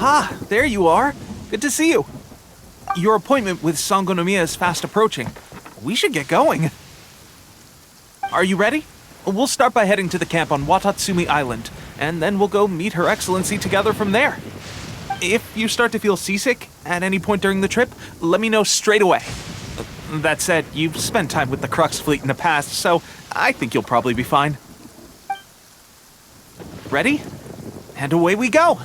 Aha! There you are! Good to see you. Your appointment with Sangonomiya is fast approaching. We should get going. Are you ready? We'll start by heading to the camp on Watatsumi Island, and then we'll go meet Her Excellency together from there. If you start to feel seasick at any point during the trip, let me know straight away. That said, you've spent time with the Crux fleet in the past, so I think you'll probably be fine. Ready? And away we go!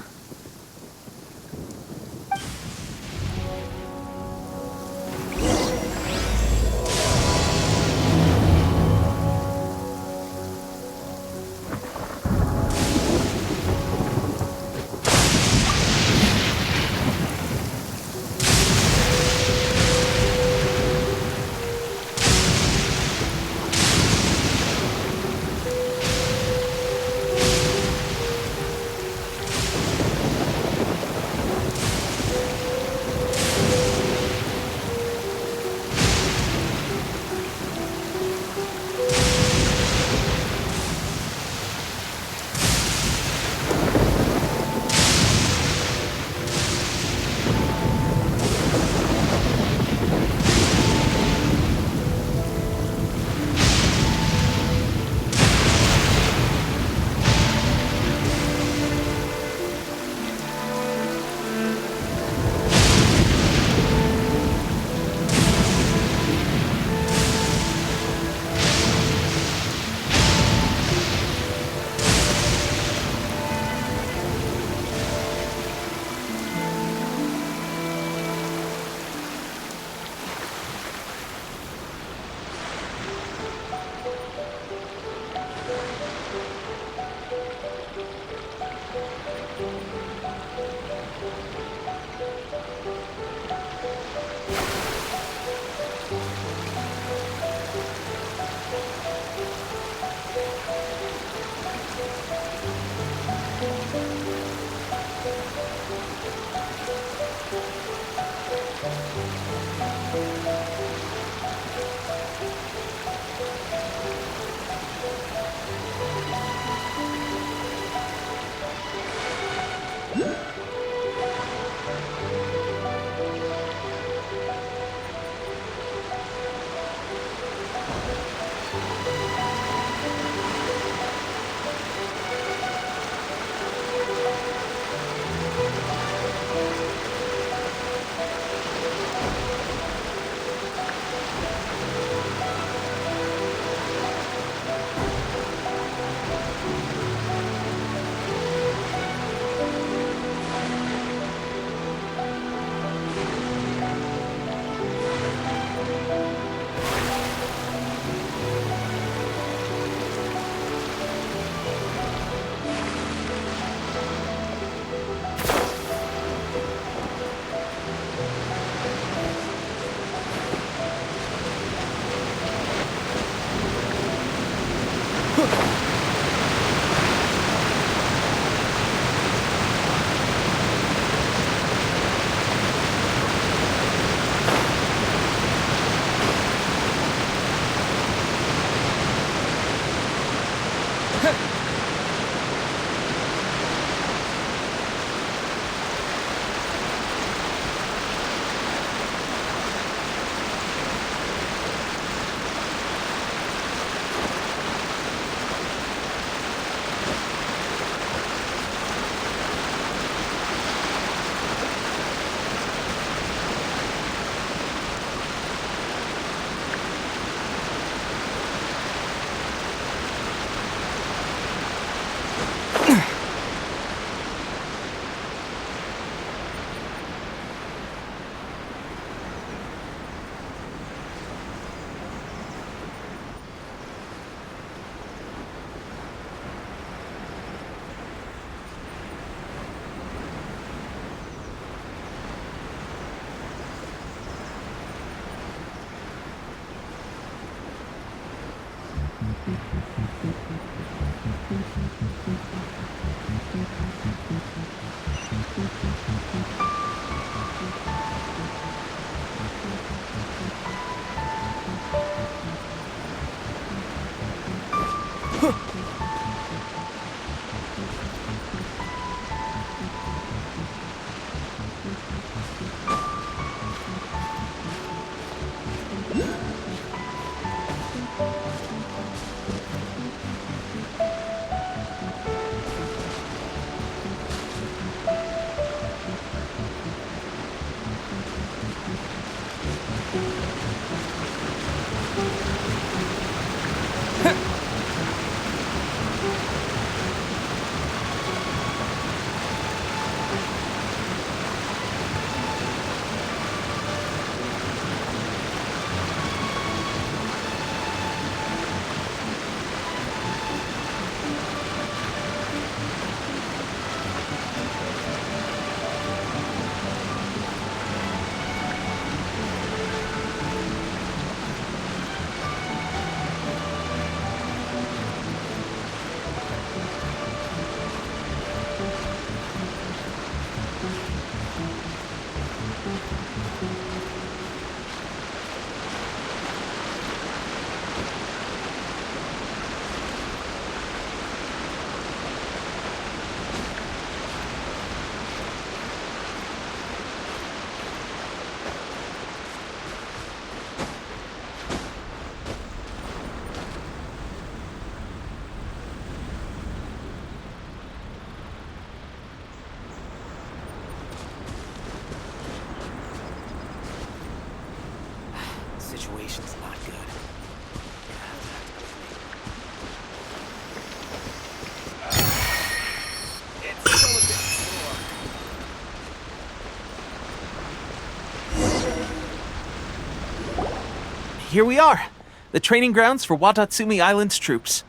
Here we are, the training grounds for Watatsumi Island's troops.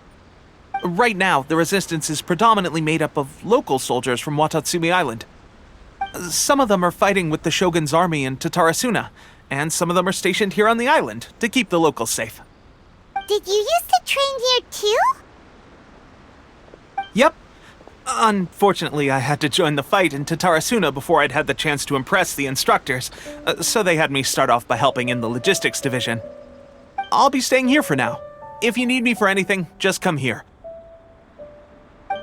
Right now, the resistance is predominantly made up of local soldiers from Watatsumi Island. Some of them are fighting with the Shogun's army in Tatarasuna, and some of them are stationed here on the island to keep the locals safe. Did you used to train here too? Yep. Unfortunately, I had to join the fight in Tatarasuna before I'd had the chance to impress the instructors, so they had me start off by helping in the logistics division. I'll be staying here for now. If you need me for anything, just come here.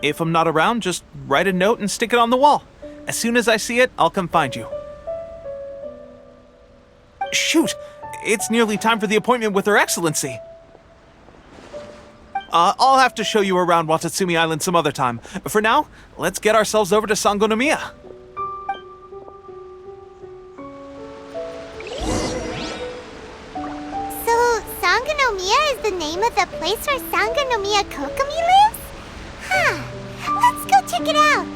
If I'm not around, just write a note and stick it on the wall. As soon as I see it, I'll come find you. Shoot! It's nearly time for the appointment with Her Excellency. I'll have to show you around Watatsumi Island some other time. For now, let's get ourselves over to Sangonomiya. So, Sangonomiya is the name of the place where Sangonomiya Kokomi lives? Huh. Let's go check it out.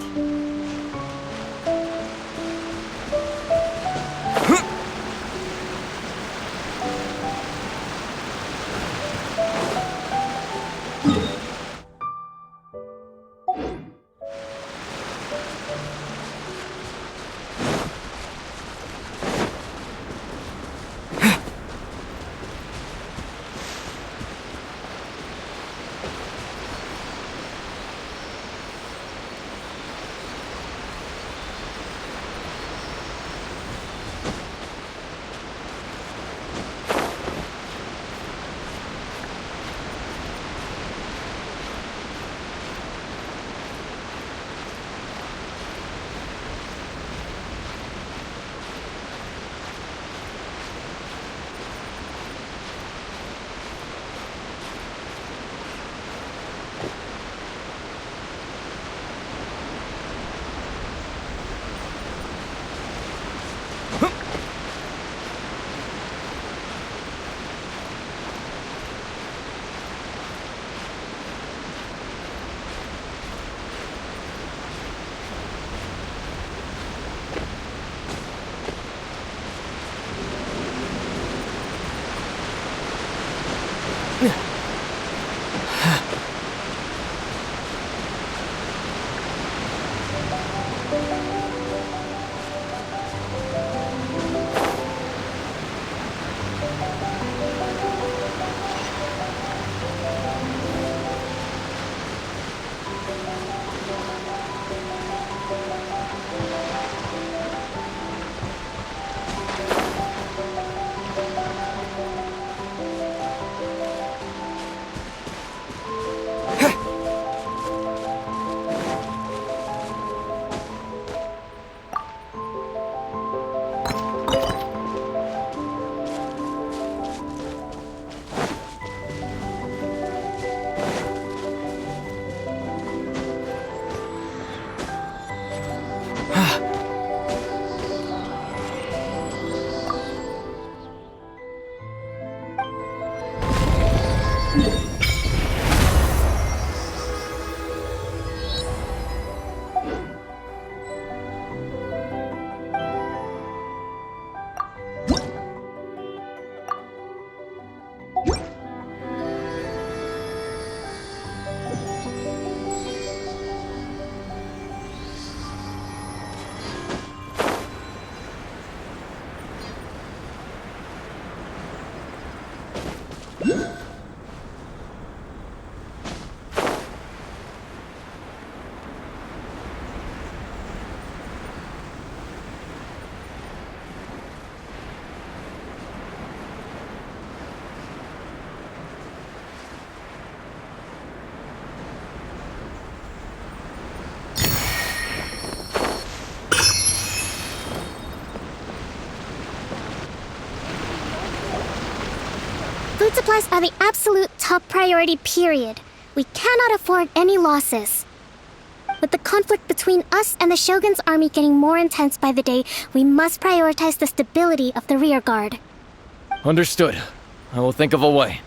Food supplies are the absolute top priority, period. We cannot afford any losses. With the conflict between us and the Shogun's army getting more intense by the day, we must prioritize the stability of the rear guard. Understood. I will think of a way.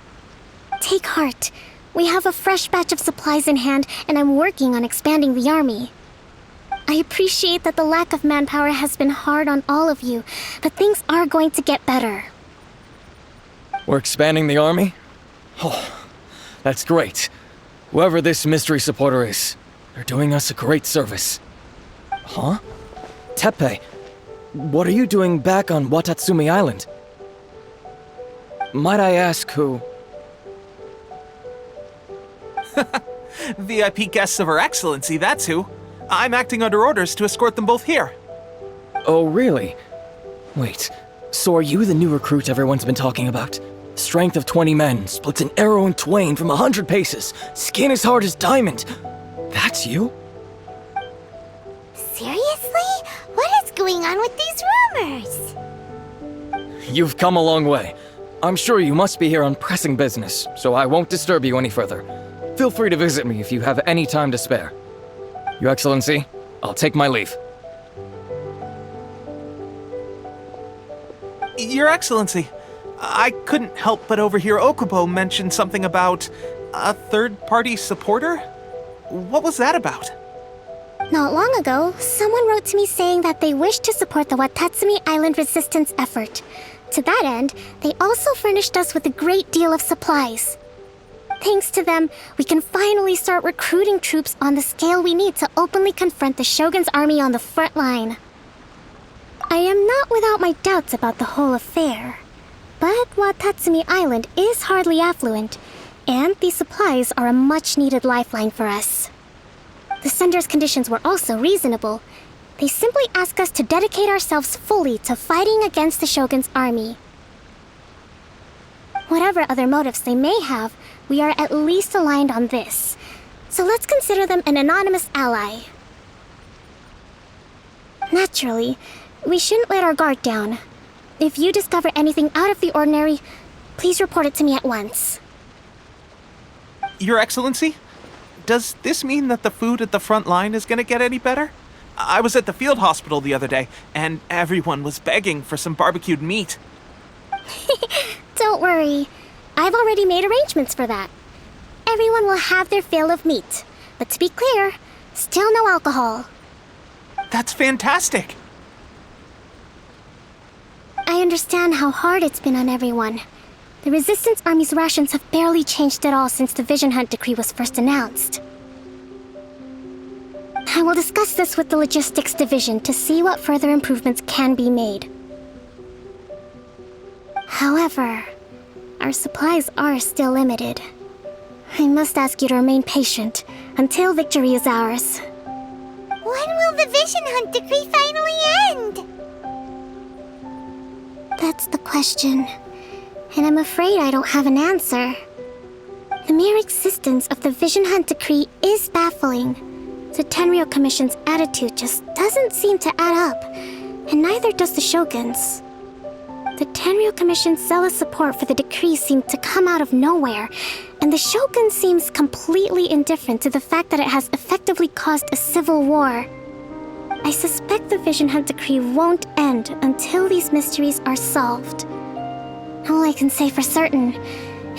Take heart. We have a fresh batch of supplies in hand, and I'm working on expanding the army. I appreciate that the lack of manpower has been hard on all of you, but things are going to get better. We're expanding the army? Oh, that's great. Whoever this mystery supporter is, they're doing us a great service. Huh? Teppei, what are you doing back on Watatsumi Island? Might I ask who? VIP guests of Her Excellency, that's who. I'm acting under orders to escort them both here. Oh, really? Wait, so are you the new recruit everyone's been talking about? Strength of 20 men, splits an arrow in twain from 100 paces, skin as hard as diamond. That's you? Seriously? What is going on with these rumors? You've come a long way. I'm sure you must be here on pressing business, so I won't disturb you any further. Feel free to visit me if you have any time to spare. Your Excellency, I'll take my leave. Your Excellency, I couldn't help but overhear Okubo mention something about a third-party supporter? What was that about? Not long ago, someone wrote to me saying that they wished to support the Watatsumi Island resistance effort. To that end, they also furnished us with a great deal of supplies. Thanks to them, we can finally start recruiting troops on the scale we need to openly confront the Shogun's army on the front line. I am not without my doubts about the whole affair, but Watatsumi Island is hardly affluent, and these supplies are a much-needed lifeline for us. The sender's conditions were also reasonable. They simply ask us to dedicate ourselves fully to fighting against the Shogun's army. Whatever other motives they may have, we are at least aligned on this. So let's consider them an anonymous ally. Naturally, we shouldn't let our guard down. If you discover anything out of the ordinary, please report it to me at once. Your Excellency, does this mean that the food at the front line is gonna get any better? I was at the field hospital the other day, and everyone was begging for some barbecued meat. Don't worry. I've already made arrangements for that. Everyone will have their fill of meat. But to be clear, still no alcohol. That's fantastic! I understand how hard it's been on everyone. The Resistance Army's rations have barely changed at all since the Vision Hunt decree was first announced. I will discuss this with the Logistics Division to see what further improvements can be made. However, our supplies are still limited. I must ask you to remain patient until victory is ours. When will the Vision Hunt decree finally end? That's the question, and I'm afraid I don't have an answer. The mere existence of the Vision Hunt decree is baffling. The Tenryou Commission's attitude just doesn't seem to add up, and neither does the Shogun's. The Tenryou Commission's zealous support for the decree seemed to come out of nowhere, and the Shogun seems completely indifferent to the fact that it has effectively caused a civil war. I suspect the Vision Hunt decree won't end until these mysteries are solved. All I can say for certain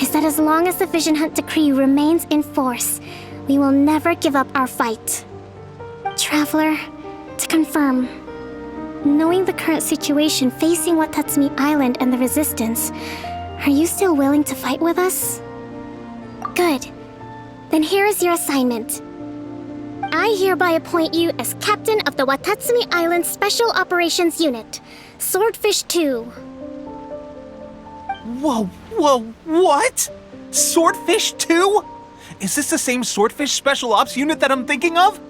is that as long as the Vision Hunt decree remains in force, we will never give up our fight. Traveler, to confirm, knowing the current situation facing Watatsumi Island and the Resistance, are you still willing to fight with us? Good. Then here is your assignment. I hereby appoint you as Captain of the Watatsumi Island Special Operations Unit, Swordfish 2. Whoa, what? Swordfish 2? Is this the same Swordfish Special Ops unit that I'm thinking of?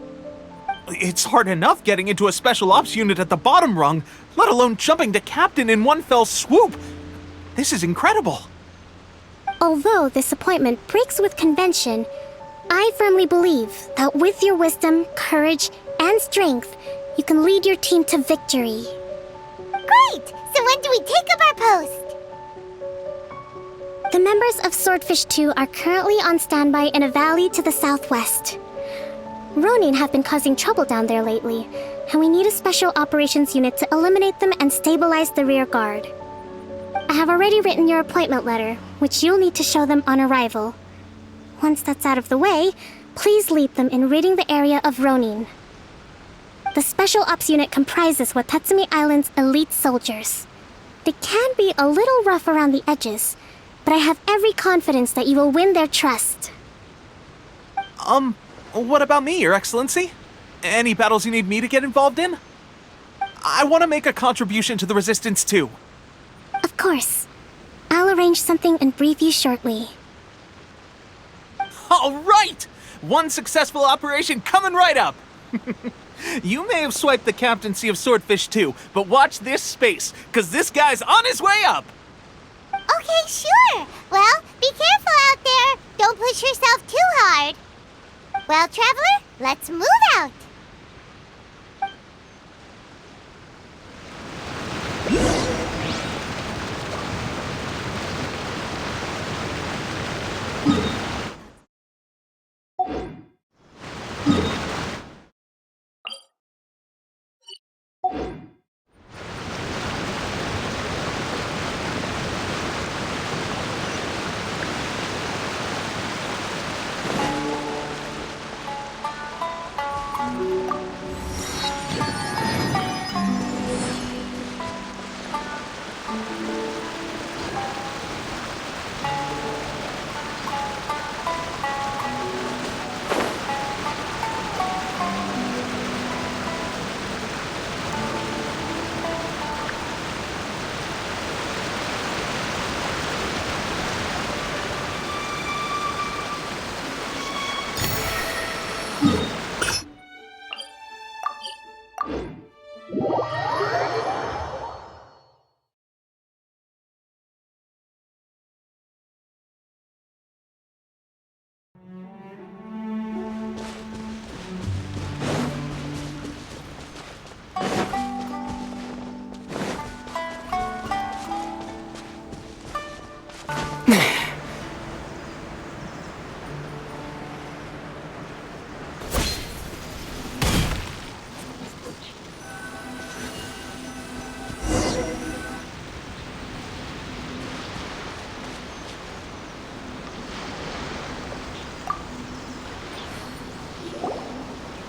It's hard enough getting into a Special Ops unit at the bottom rung, let alone jumping to Captain in one fell swoop. This is incredible. Although this appointment breaks with convention, I firmly believe that with your wisdom, courage, and strength, you can lead your team to victory. Great! So when do we take up our post? The members of Swordfish 2 are currently on standby in a valley to the southwest. Ronin have been causing trouble down there lately, and we need a special operations unit to eliminate them and stabilize the rear guard. I have already written your appointment letter, which you'll need to show them on arrival. Once that's out of the way, please lead them in ridding the area of Ronin. The Special Ops unit comprises Watatsumi Island's elite soldiers. They can be a little rough around the edges, but I have every confidence that you will win their trust. What about me, Your Excellency? Any battles you need me to get involved in? I want to make a contribution to the Resistance too. Of course. I'll arrange something and brief you shortly. All right! One successful operation coming right up! You may have swiped the captaincy of Swordfish too, but watch this space, because this guy's on his way up! Okay, sure. Well, be careful out there. Don't push yourself too hard. Well, Traveler, let's move out.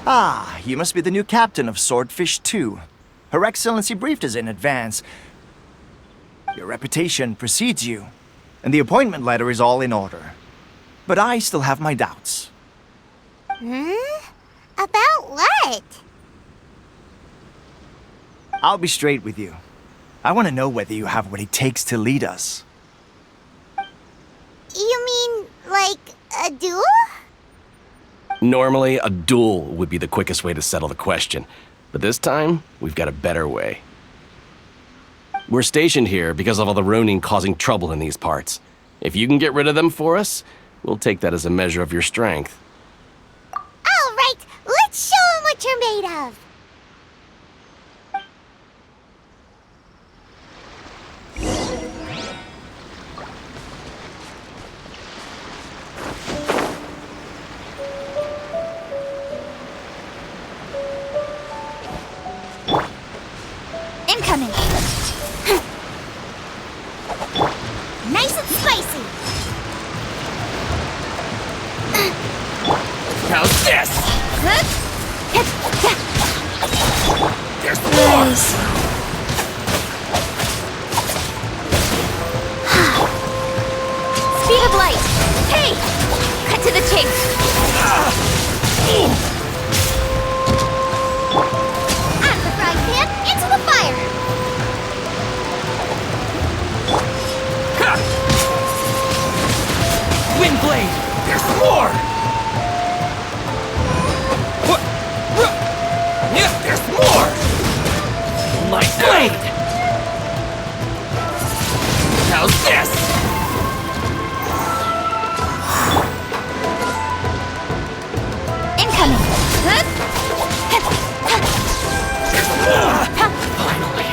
Ah, you must be the new captain of Swordfish 2. Her Excellency briefed us in advance. Your reputation precedes you, and the appointment letter is all in order. But I still have my doubts. About what? I'll be straight with you. I want to know whether you have what it takes to lead us. You mean, like, a duel? Normally, a duel would be the quickest way to settle the question, but this time, we've got a better way. We're stationed here because of all the Ronin causing trouble in these parts. If you can get rid of them for us, we'll take that as a measure of your strength. All right, let's show 'em what you're made of. Incoming. Nice and spicy. How's this? There's Nice. Speed of light. Hey! Cut to the chase. Out of the frying pan, into the fire. Wind blade! There's more! What? Yeah, there's more! Light blade! How's this? Incoming. Finally,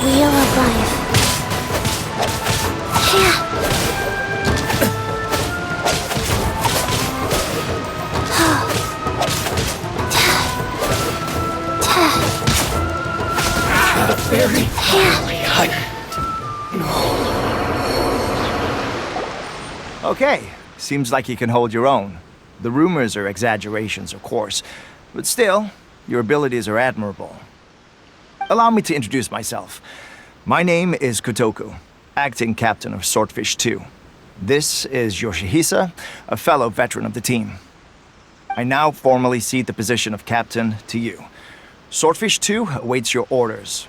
Wheel of life. Yeah. very finally, Okay, seems like you can hold your own. The rumors are exaggerations, of course, but still, your abilities are admirable. Allow me to introduce myself. My name is Kotoku. acting captain of Swordfish 2. This is Yoshihisa, a fellow veteran of the team. I now formally cede the position of captain to you. Swordfish 2 awaits your orders.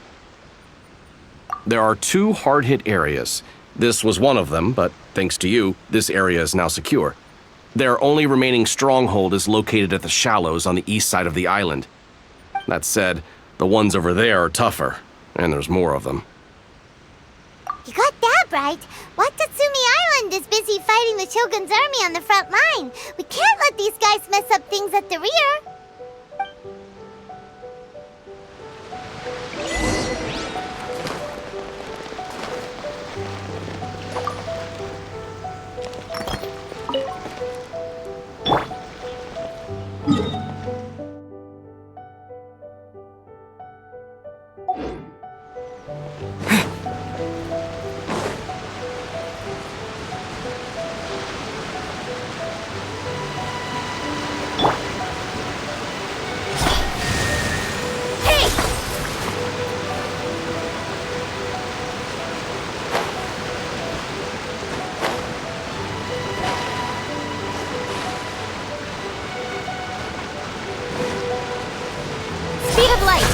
There are 2 hard-hit areas. This was one of them, but thanks to you, this area is now secure. Their only remaining stronghold is located at the shallows on the east side of the island. That said, the ones over there are tougher, and there's more of them. You got that right. Watatsumi Island is busy fighting the Shogun's army on the front line. We can't let these guys mess up things at the rear. Speed of light.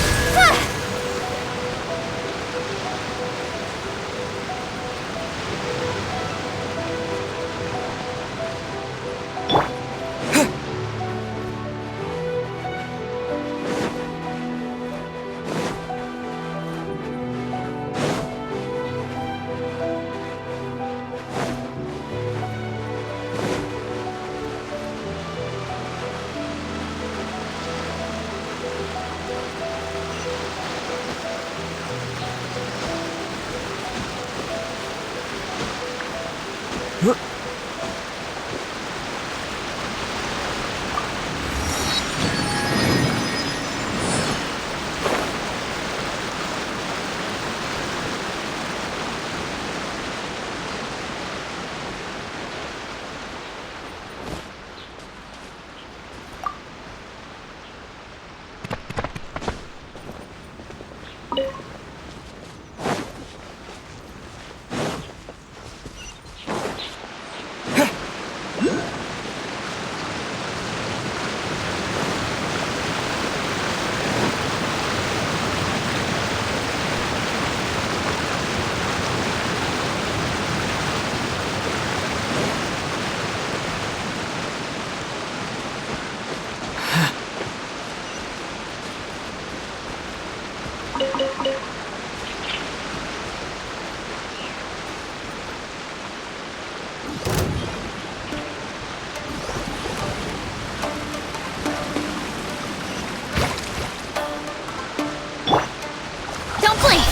Don't blink.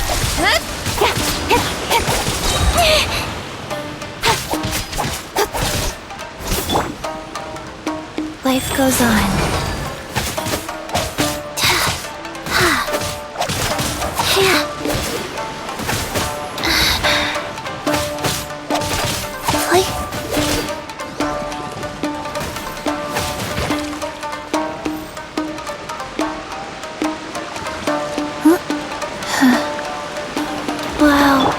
Life goes on. Wow.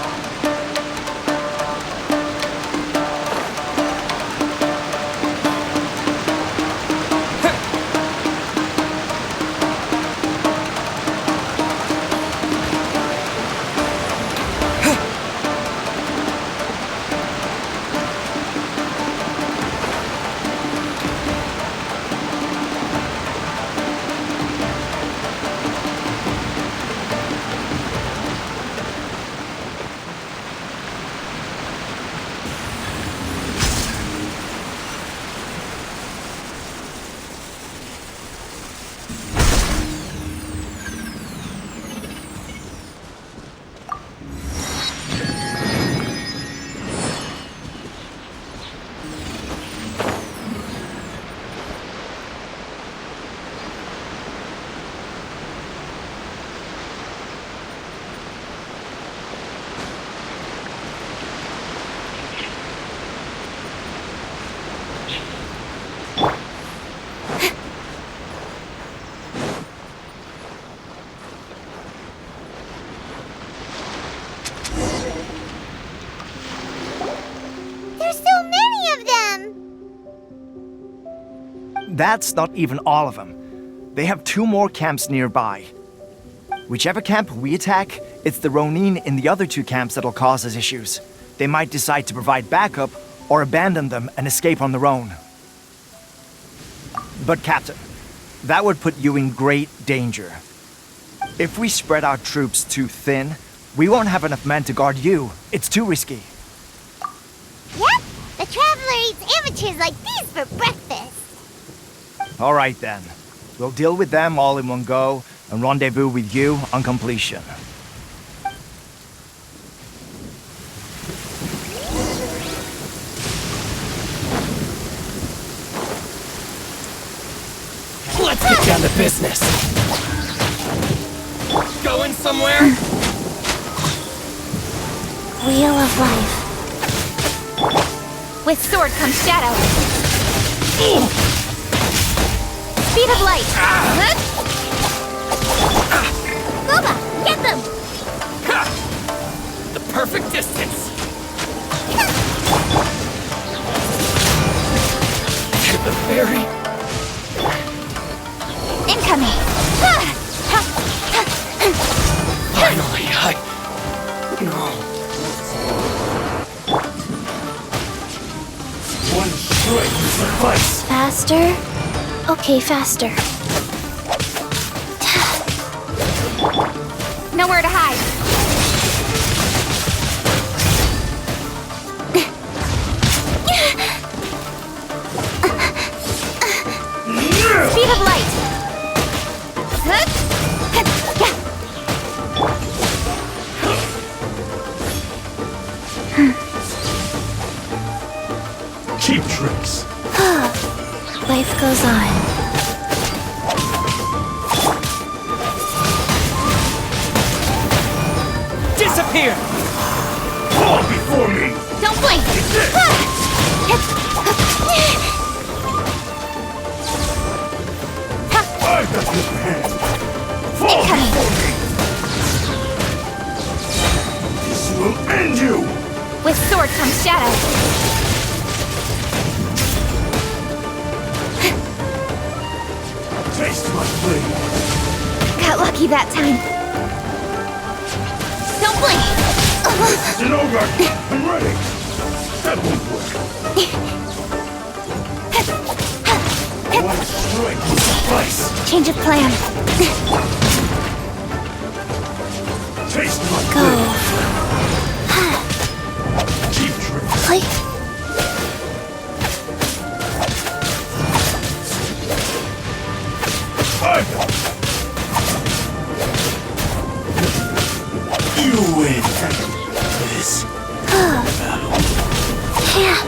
that's not even all of them. They have 2 more camps nearby. Whichever camp we attack, it's the Ronin in the other 2 camps that'll cause us issues. They might decide to provide backup or abandon them and escape on their own. But Captain, that would put you in great danger. If we spread our troops too thin, we won't have enough men to guard you. It's too risky. Yep, the Traveler eats amateurs like these for breakfast. All right then. We'll deal with them all in one go and rendezvous with you on completion. Let's get down to business. Going somewhere? Wheel of life. With sword comes shadow. Speed of light. Boba, get them! The perfect distance. To the very... Incoming. Finally, No. One strike will suffice. Faster? Okay, faster. Nowhere to hide. Speed of light. Cheap tricks. Life goes on. Disappear! Fall before me! Don't blink. I got your hand. Fall Incoming. before me! This will end you! With sword comes shadow. Taste my blade. Got lucky that time. Don't blink. It's an ogre. I'm ready. That won't work. One strike will suffice. Change of plan. Taste my Go. blade. Cheap tricks. Play. I got it. You win. This battle. Yeah.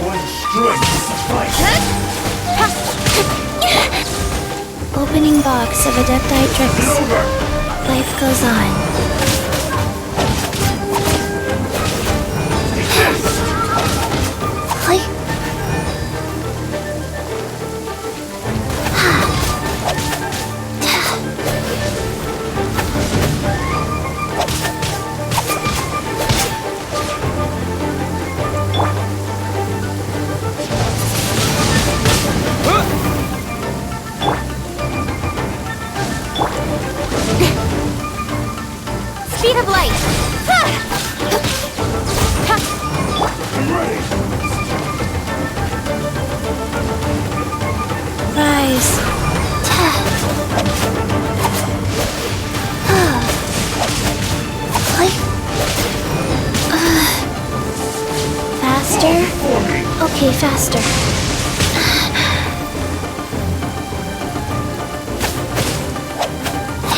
One strike will suffice. Opening box of Adepti It's tricks. over. Life goes on. Take this. Play. Speed of light. I'm ready. Rise. Play. Faster? For me. Okay, faster.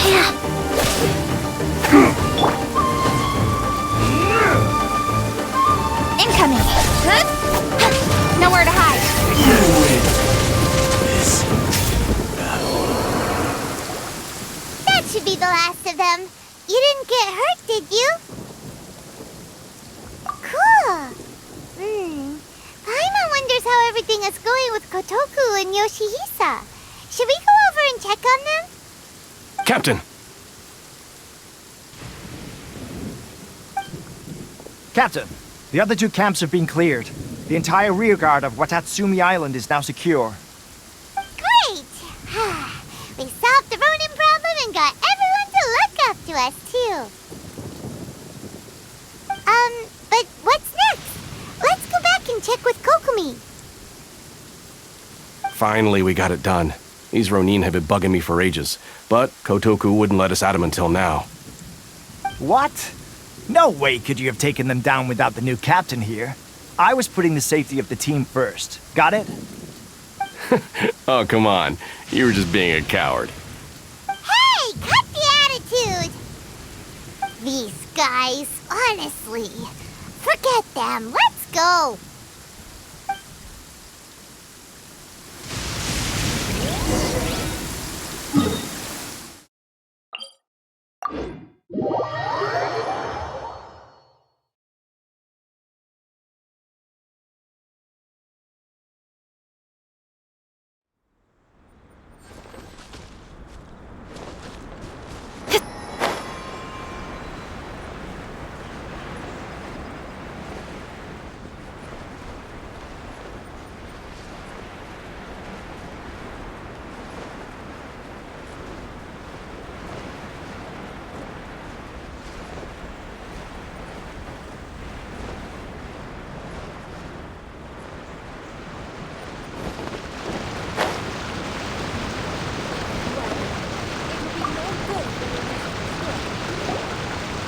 Yeah. Incoming. Nowhere to hide. You win. This battle. That should be the last of them. You didn't get hurt, did you? Cool. Paimon wonders how everything is going with Kotoku and Yoshihisa. Should we go over and check on them? Captain. Captain, The other two camps have been cleared. The entire rearguard of Watatsumi Island is now secure. Great! We solved the Ronin problem and got everyone to look up to us, too. But what's next? Let's go back and check with Kokumi. Finally, we got it done. These Ronin have been bugging me for ages, but Kotoku wouldn't let us at him until now. What? No way could you have taken them down without the new captain here. I was putting the safety of the team first. Got it? Oh, come on. You were just being a coward. Hey, cut the attitude! These guys, honestly. Forget them. Let's go.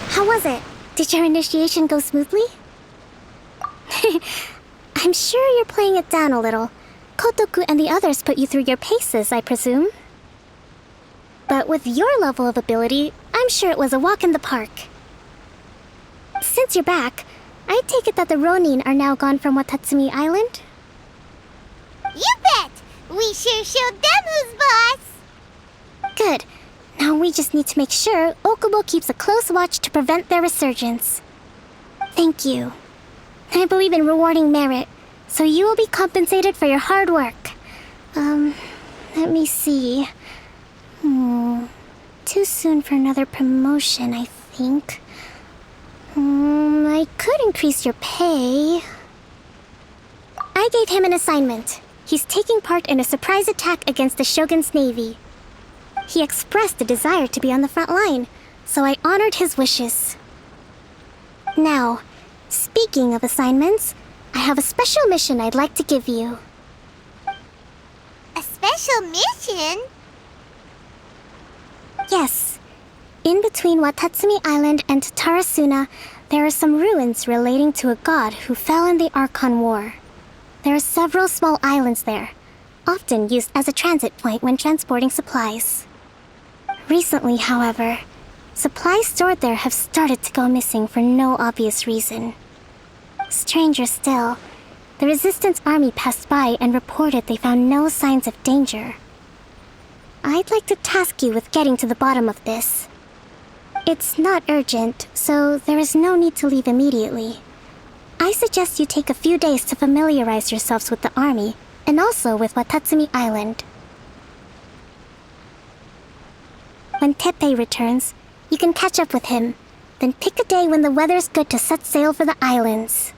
How was it? Did your initiation go smoothly? I'm sure you're playing it down a little. Kotoku and the others put you through your paces, I presume. But with your level of ability, I'm sure it was a walk in the park. Since you're back, I take it that the Ronin are now gone from Watatsumi Island? You bet! We sure showed them who's boss! Good. Now we just need to make sure Okubo keeps a close watch to prevent their resurgence. Thank you. I believe in rewarding merit, so you will be compensated for your hard work. Let me see. Too soon for another promotion, I think. I could increase your pay. I gave him an assignment. He's taking part in a surprise attack against the Shogun's navy. He expressed a desire to be on the front line, so I honored his wishes. Now, speaking of assignments, I have a special mission I'd like to give you. A special mission? Yes. In between Watatsumi Island and Tatarasuna, there are some ruins relating to a god who fell in the Archon War. There are several small islands there, often used as a transit point when transporting supplies. Recently, however, supplies stored there have started to go missing for no obvious reason. Stranger still, the Resistance Army passed by and reported they found no signs of danger. I'd like to task you with getting to the bottom of this. It's not urgent, so there is no need to leave immediately. I suggest you take a few days to familiarize yourselves with the army, and also with Watatsumi Island. When Teppei returns, you can catch up with him, then pick a day when the weather's good to set sail for the islands.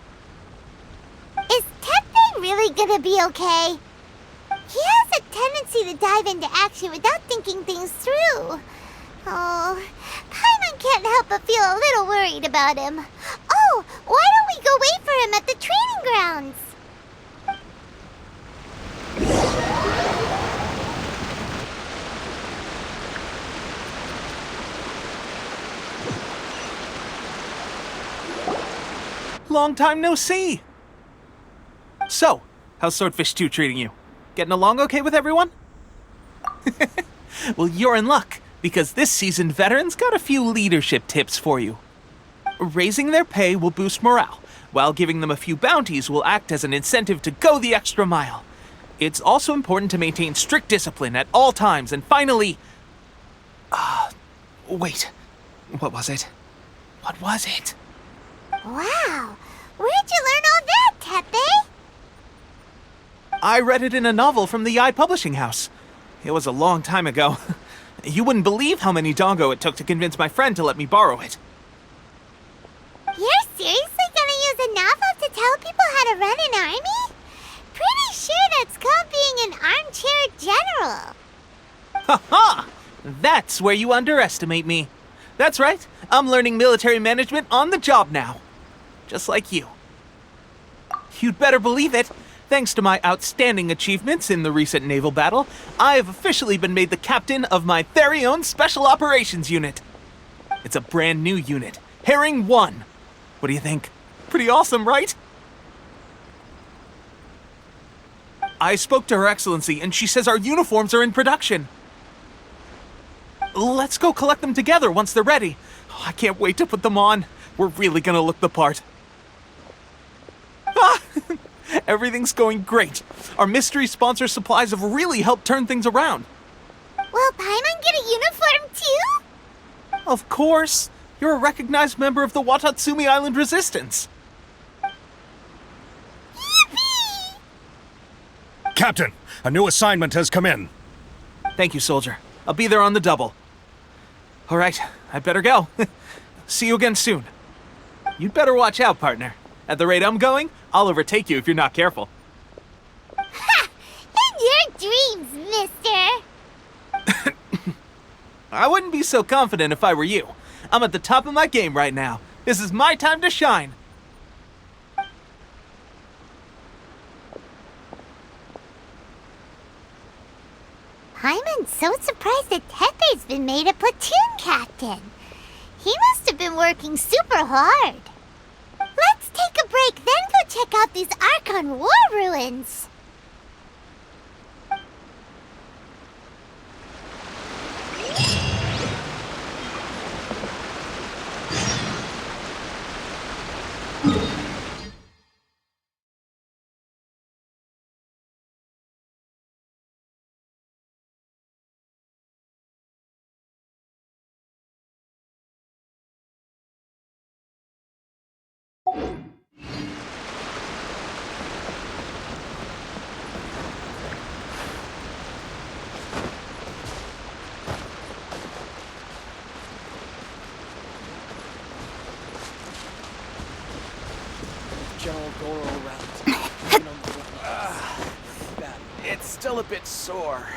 Is Teppei really gonna be okay? He has a tendency to dive into action without thinking things through. Oh, Paimon can't help but feel a little worried about him. Oh, why don't we go wait for him at the training grounds? Long time no see! So, how's Swordfish 2 treating you? Getting along okay with everyone? Well, you're in luck, because this seasoned veteran's got a few leadership tips for you. Raising their pay will boost morale, while giving them a few bounties will act as an incentive to go the extra mile. It's also important to maintain strict discipline at all times, and finally... wait. What was it? What was it? Wow, where'd you learn all that, Teppei? I read it in a novel from the Yae Publishing House. It was a long time ago. You wouldn't believe how many dongo it took to convince my friend to let me borrow it. You're seriously gonna use a novel general. Ha ha! That's where you underestimate me. That's right, I'm learning military management on the job now. Just like you. You'd better believe it. Thanks to my outstanding achievements in the recent naval battle, I have officially been made the captain of my very own Special Operations Unit. It's a brand new unit, Herring 1. What do you think? Pretty awesome, right? I spoke to Her Excellency, and she says our uniforms are in production. Let's go collect them together once they're ready. Oh, I can't wait to put them on. We're really gonna look the part. Ah! Everything's going great. Our mystery sponsor supplies have really helped turn things around. Will Paimon get a uniform too? Of course. You're a recognized member of the Watatsumi Island Resistance. Yippee! Captain, a new assignment has come in. Thank you, soldier. I'll be there on the double. All right, I better go. See you again soon. You'd better watch out, partner. At the rate I'm going, I'll overtake you if you're not careful. Ha! In your dreams, mister! I wouldn't be so confident if I were you. I'm at the top of my game right now. This is my time to shine. Paimon's so surprised that Teppei's been made a platoon captain. He must have been working super hard. Let's take a break, then go check out these Archon War ruins. General Gorou around. It's still a bit sore.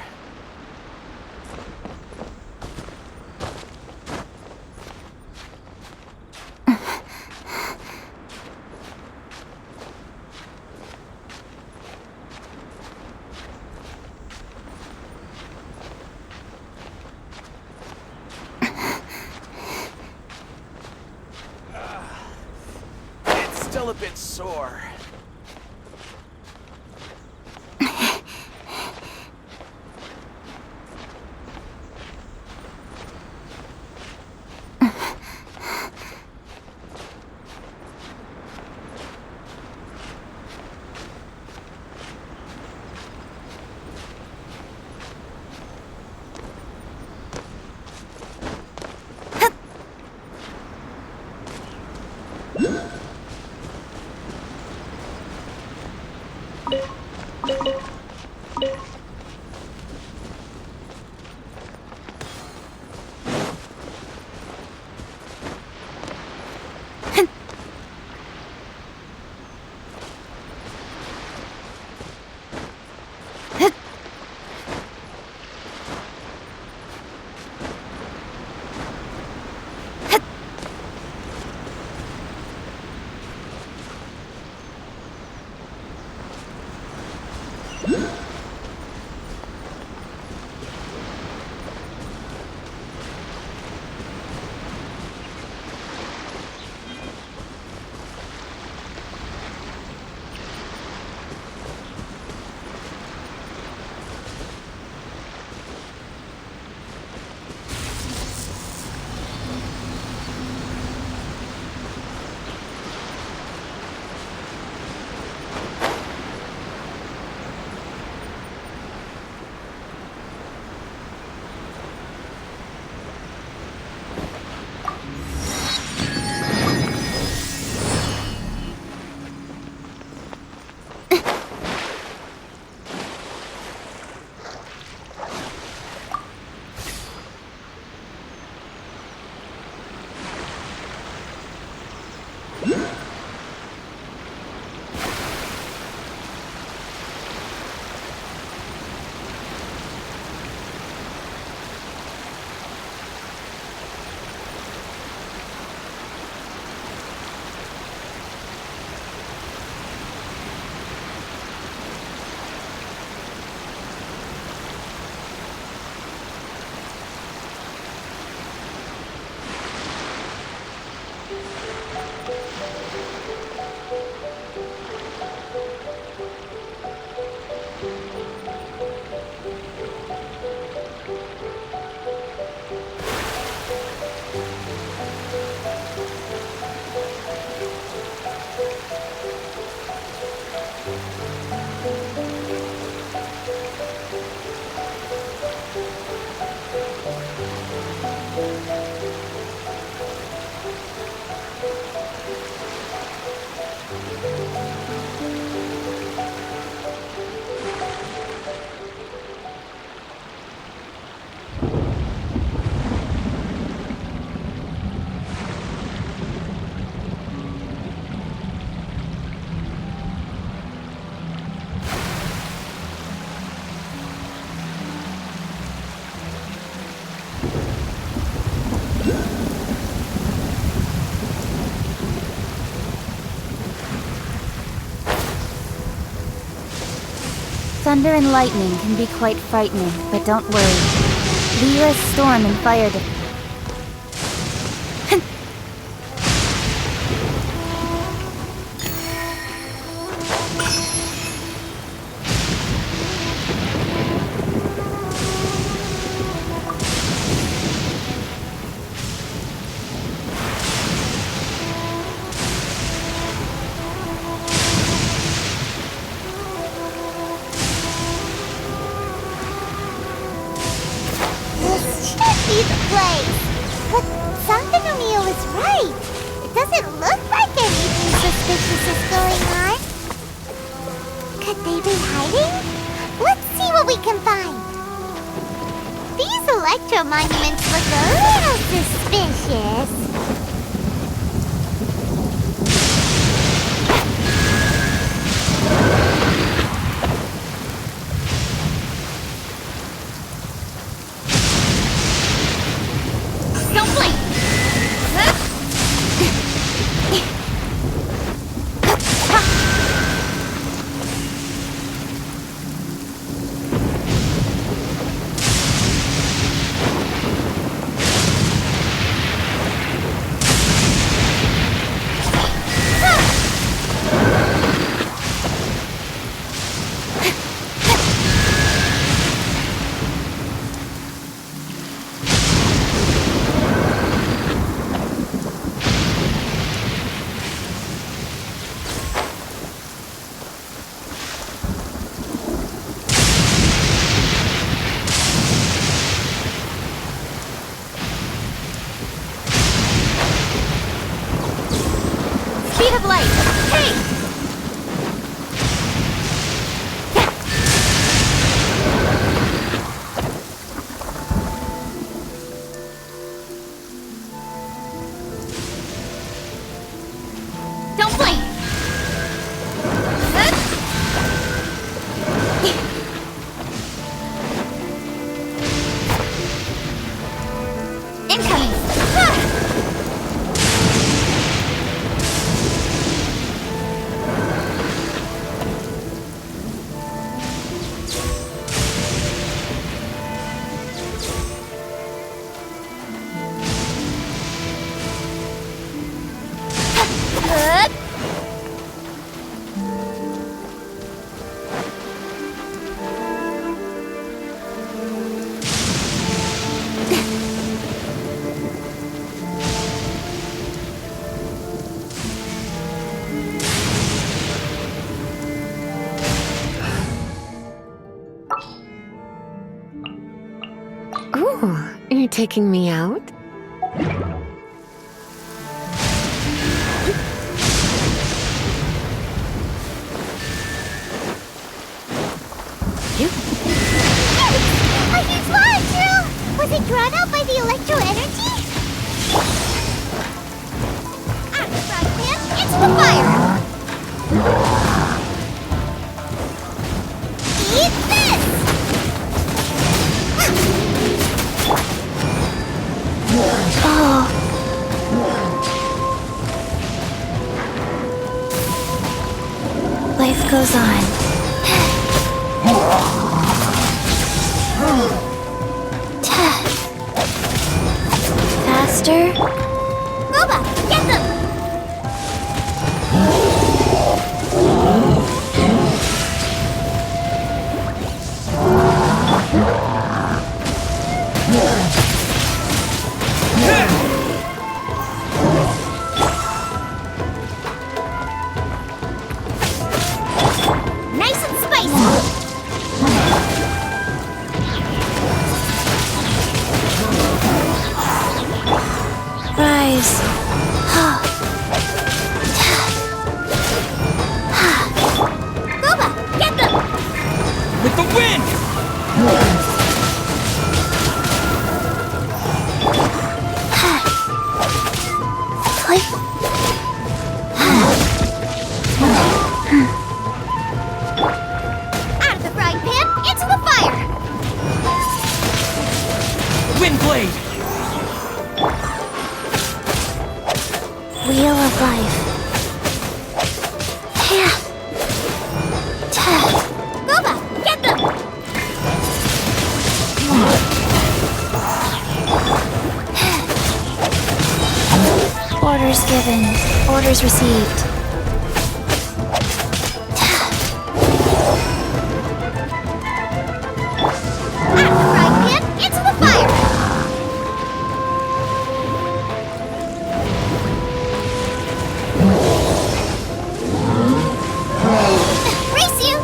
It's still a bit sore. Thunder and lightning can be quite frightening, but don't worry. Lyra's storm and fire This should be the place. But Sangonomiya was right. It doesn't look like anything suspicious is going on. Could they be hiding? Let's see what we can find. These electro monuments look a little suspicious. Don't blink! Speed of light! Hey! Don't blink! Incoming! Oh, you're taking me out? A huge large! Was it drawn out by the electro energy? Into the fire! Eat this! Life goes on. Faster? Boba, get them! Nice and spicy! Orders received. Right, man, into the fire! Race you!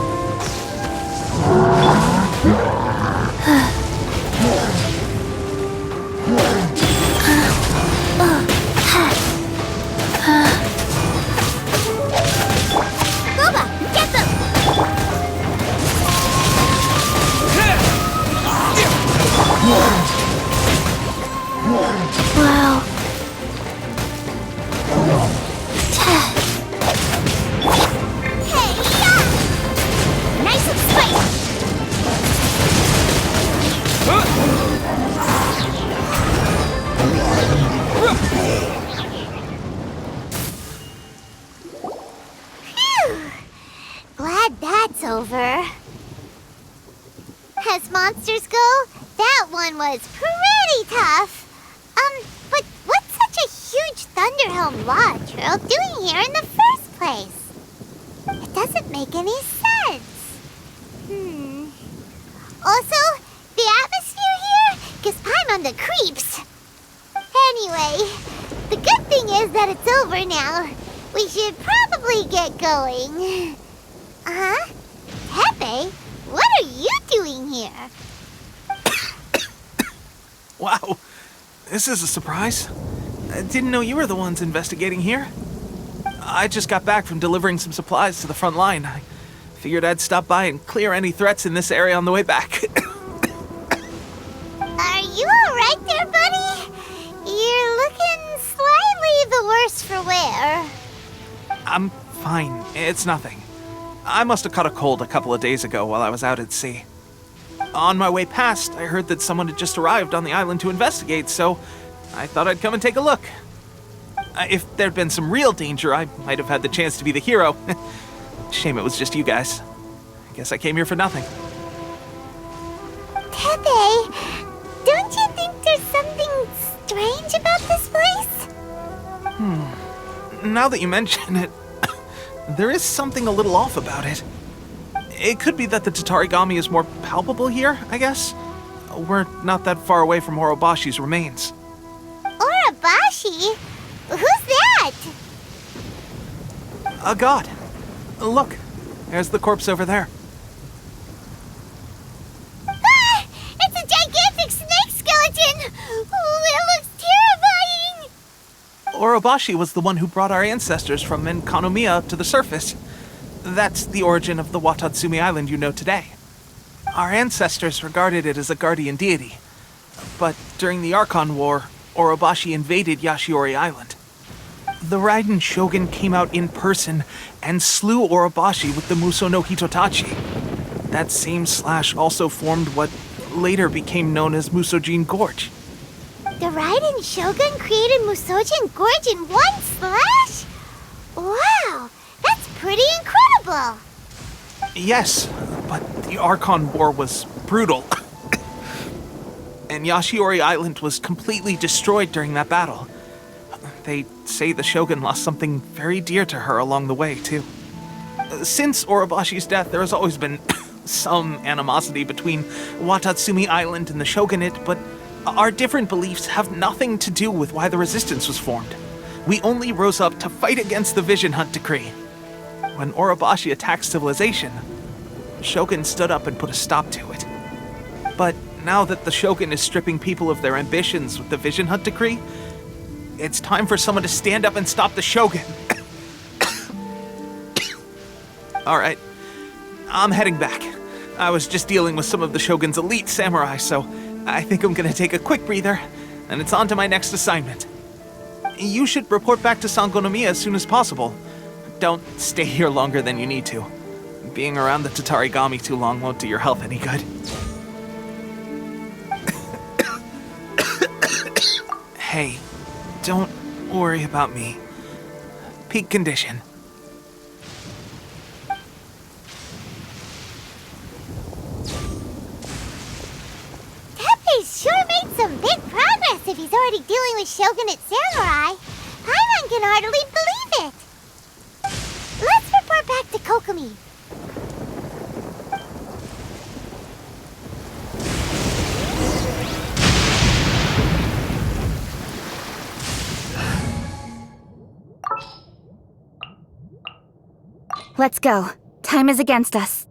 Boba, get them! Wow. Hey, yeah! Nice and spicy! Phew! Glad that's over. As monsters go, that one was pretty tough. But what's such a huge Thunderhelm Lodge Trail doing here in the first place? It doesn't make any sense. Also, the atmosphere here gives Paimon the creeps. Anyway, the good thing is that it's over now. We should probably get going. Teppei, what are you doing here? Wow, this is a surprise. I didn't know you were the ones investigating here. I just got back from delivering some supplies to the front line. I figured I'd stop by and clear any threats in this area on the way back. Are you alright there, buddy? You're looking slightly the worse for wear. I'm fine. It's nothing. I must have caught a cold a couple of days ago while I was out at sea. On my way past, I heard that someone had just arrived on the island to investigate, so I thought I'd come and take a look. If there'd been some real danger, I might have had the chance to be the hero. Shame it was just you guys. I guess I came here for nothing. Teppei, don't you think there's something strange about this place? Now that you mention it, there is something a little off about it. It could be that the Tatarigami is more palpable here, I guess. We're not that far away from Orobashi's remains. Orobashi? Who's that? A god. Look, there's the corpse over there. Ah! It's a gigantic snake skeleton! Oh, it looks terrifying! Orobashi was the one who brought our ancestors from Sangonomiya to the surface. That's the origin of the Watatsumi Island you know today. Our ancestors regarded it as a guardian deity. But during the Archon War, Orobashi invaded Yashiori Island. The Raiden Shogun came out in person and slew Orobashi with the Muso no Hitotachi. That same slash also formed what later became known as Musojin Gorge. The Raiden Shogun created Musojin Gorge in one slash? Wow, that's pretty incredible! Yes, but the Archon War was brutal. And Yashiori Island was completely destroyed during that battle. They say the Shogun lost something very dear to her along the way, too. Since Orobashi's death, there has always been some animosity between Watatsumi Island and the Shogunate, but our different beliefs have nothing to do with why the resistance was formed. We only rose up to fight against the Vision Hunt Decree. When Orobashi attacked civilization, Shogun stood up and put a stop to it. But now that the Shogun is stripping people of their ambitions with the Vision Hunt Decree, it's time for someone to stand up and stop the Shogun. All right, I'm heading back. I was just dealing with some of the Shogun's elite samurai, so I think I'm gonna take a quick breather, and it's on to my next assignment. You should report back to Sangonomiya as soon as possible. Don't stay here longer than you need to. Being around the Tatarigami too long won't do your health any good. Hey, don't worry about me. Peak condition. Teppei's sure made some big progress if he's already dealing with Shogunate samurai. Paimon can hardly believe it. me. Let's go. Time is against us.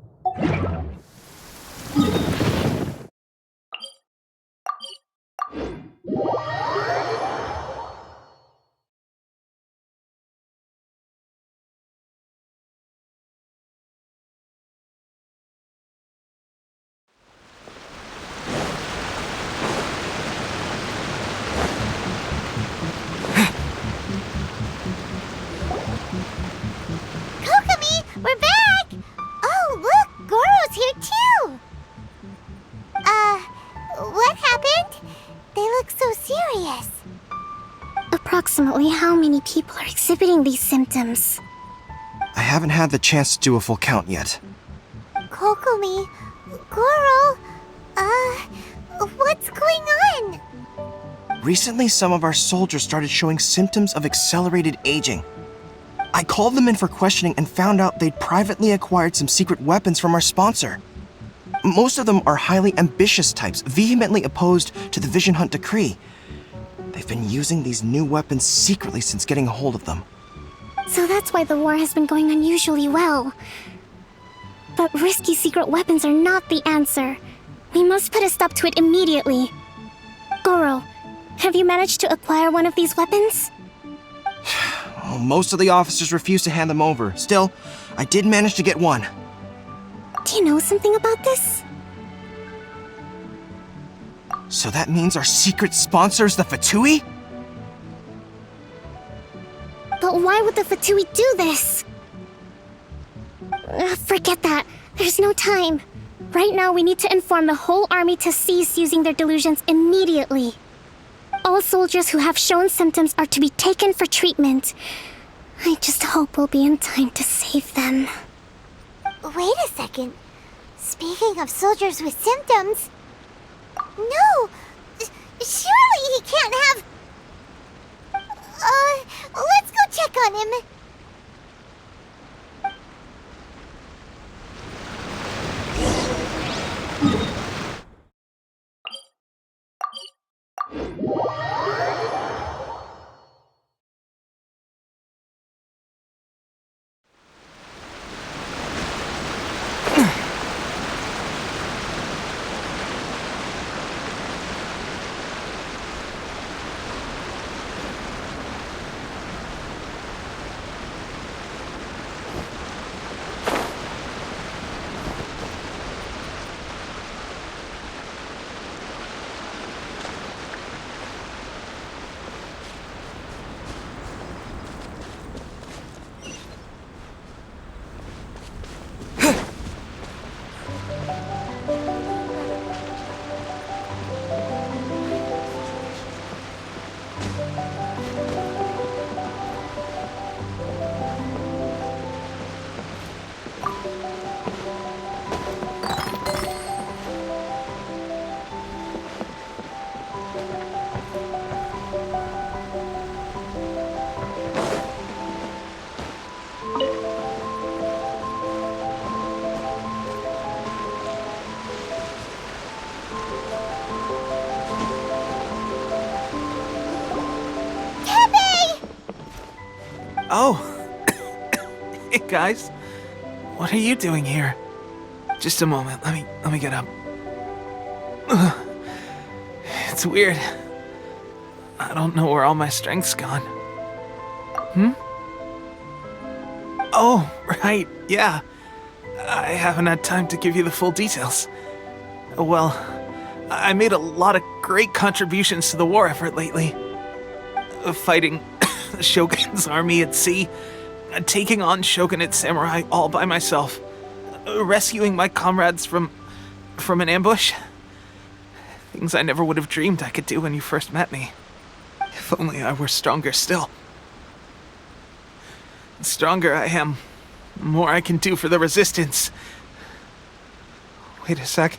We're back! Oh, look! Gorou's here too! What happened? They look so serious. Approximately how many people are exhibiting these symptoms? I haven't had the chance to do a full count yet. Kokomi, Gorou, what's going on? Recently, some of our soldiers started showing symptoms of accelerated aging. I called them in for questioning and found out they'd privately acquired some secret weapons from our sponsor. Most of them are highly ambitious types, vehemently opposed to the Vision Hunt decree. They've been using these new weapons secretly since getting a hold of them. So that's why the war has been going unusually well. But risky secret weapons are not the answer. We must put a stop to it immediately. Gorou, have you managed to acquire one of these weapons? Well, most of the officers refused to hand them over. Still, I did manage to get one. Do you know something about this? So that means our secret sponsor is the Fatui? But why would the Fatui do this? Forget that. There's no time. Right now, we need to inform the whole army to cease using their delusions immediately. All soldiers who have shown symptoms are to be taken for treatment. I just hope we'll be in time to save them. Wait a second. Speaking of soldiers with symptoms... No! Surely he can't have... let's go check on him. Oh. Hey, guys. What are you doing here? Just a moment. Let me get up. Ugh. It's weird. I don't know where all my strength's gone. Oh, right. Yeah. I haven't had time to give you the full details. Well, I made a lot of great contributions to the war effort lately. Fighting the Shogun's army at sea, taking on Shogunate samurai all by myself, rescuing my comrades from an ambush. Things I never would have dreamed I could do when you first met me. If only I were stronger still. The stronger I am, the more I can do for the Resistance. Wait a sec.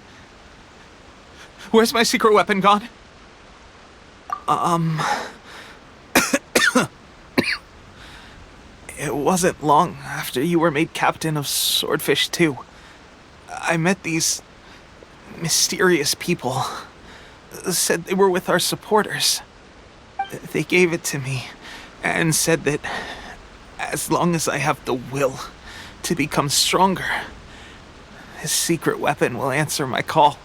Where's my secret weapon gone? It wasn't long after you were made captain of Swordfish 2. I met these mysterious people. Said they were with our supporters. They gave it to me and said that as long as I have the will to become stronger, his secret weapon will answer my call.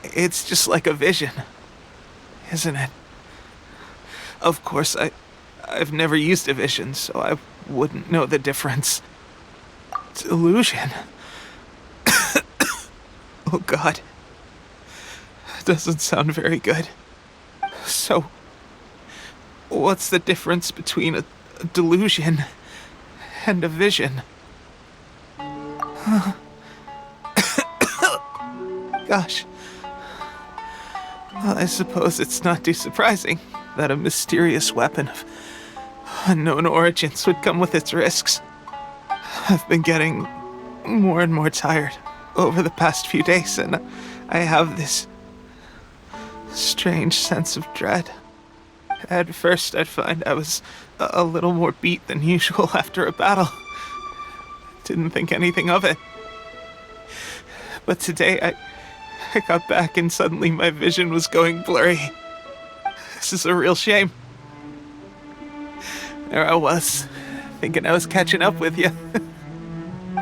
It's just like a vision, isn't it? Of course, I've never used a vision, so I wouldn't know the difference. Delusion. Oh God. Doesn't sound very good. So, what's the difference between a delusion and a vision? Gosh. Well, I suppose it's not too surprising that a mysterious weapon of unknown origins would come with its risks. I've been getting more and more tired over the past few days, and I have this strange sense of dread. At first, I'd find I was a little more beat than usual after a battle. Didn't think anything of it. But today, I got back and suddenly my vision was going blurry. This is a real shame. There I was, thinking I was catching up with you.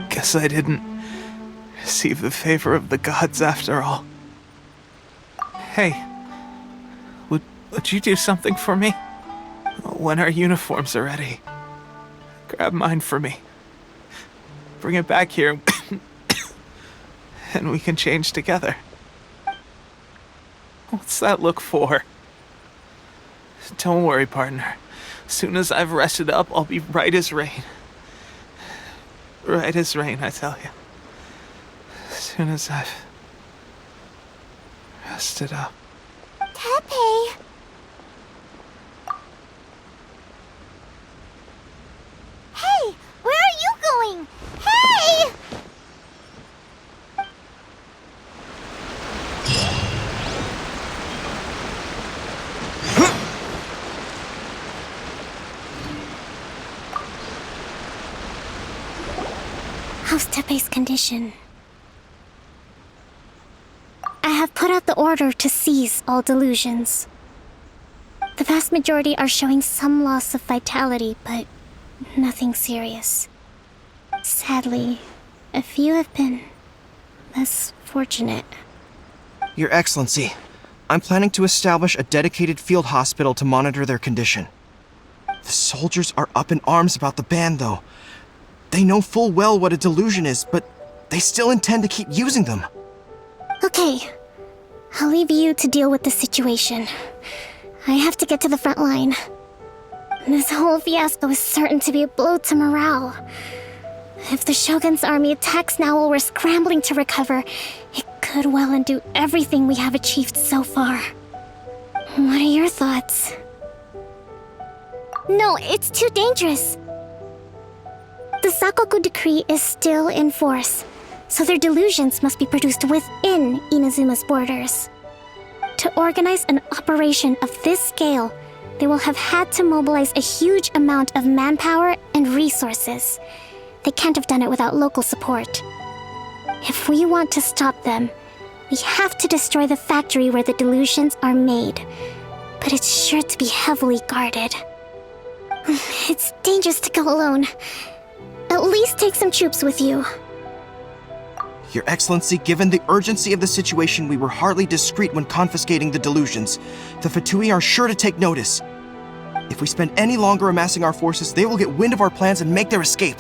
Guess I didn't receive the favor of the gods after all. Hey, would you do something for me? When our uniforms are ready, grab mine for me. Bring it back here, and we can change together. What's that look for? Don't worry, partner. As soon as I've rested up, I'll be right as rain. Right as rain, I tell you. As soon as I've rested up. Teppei! Hey! Where are you going? Hey! How's Teppei's condition? I have put out the order to seize all delusions. The vast majority are showing some loss of vitality, but nothing serious. Sadly, a few have been less fortunate. Your Excellency, I'm planning to establish a dedicated field hospital to monitor their condition. The soldiers are up in arms about the ban, though. They know full well what a delusion is, but they still intend to keep using them. Okay, I'll leave you to deal with the situation. I have to get to the front line. This whole fiasco is certain to be a blow to morale. If the Shogun's army attacks now while we're scrambling to recover, it could well undo everything we have achieved so far. What are your thoughts? No, it's too dangerous. The Sakoku decree is still in force, so their delusions must be produced within Inazuma's borders. To organize an operation of this scale, they will have had to mobilize a huge amount of manpower and resources. They can't have done it without local support. If we want to stop them, we have to destroy the factory where the delusions are made. But it's sure to be heavily guarded. It's dangerous to go alone. At least take some troops with you. Your Excellency, given the urgency of the situation, we were hardly discreet when confiscating the delusions. The Fatui are sure to take notice. If we spend any longer amassing our forces, they will get wind of our plans and make their escape.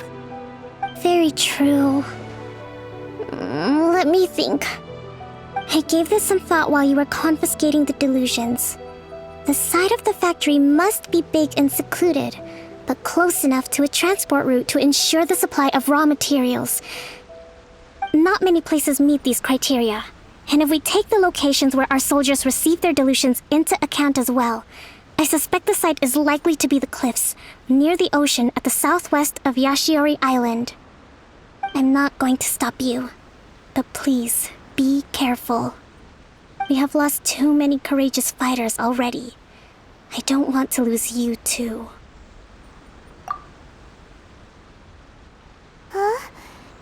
Very true. Let me think. I gave this some thought while you were confiscating the delusions. The side of the factory must be big and secluded, but close enough to a transport route to ensure the supply of raw materials. Not many places meet these criteria, and if we take the locations where our soldiers receive their delusions into account as well, I suspect the site is likely to be the cliffs near the ocean at the southwest of Yashiori Island. I'm not going to stop you, but please, be careful. We have lost too many courageous fighters already. I don't want to lose you too. Huh?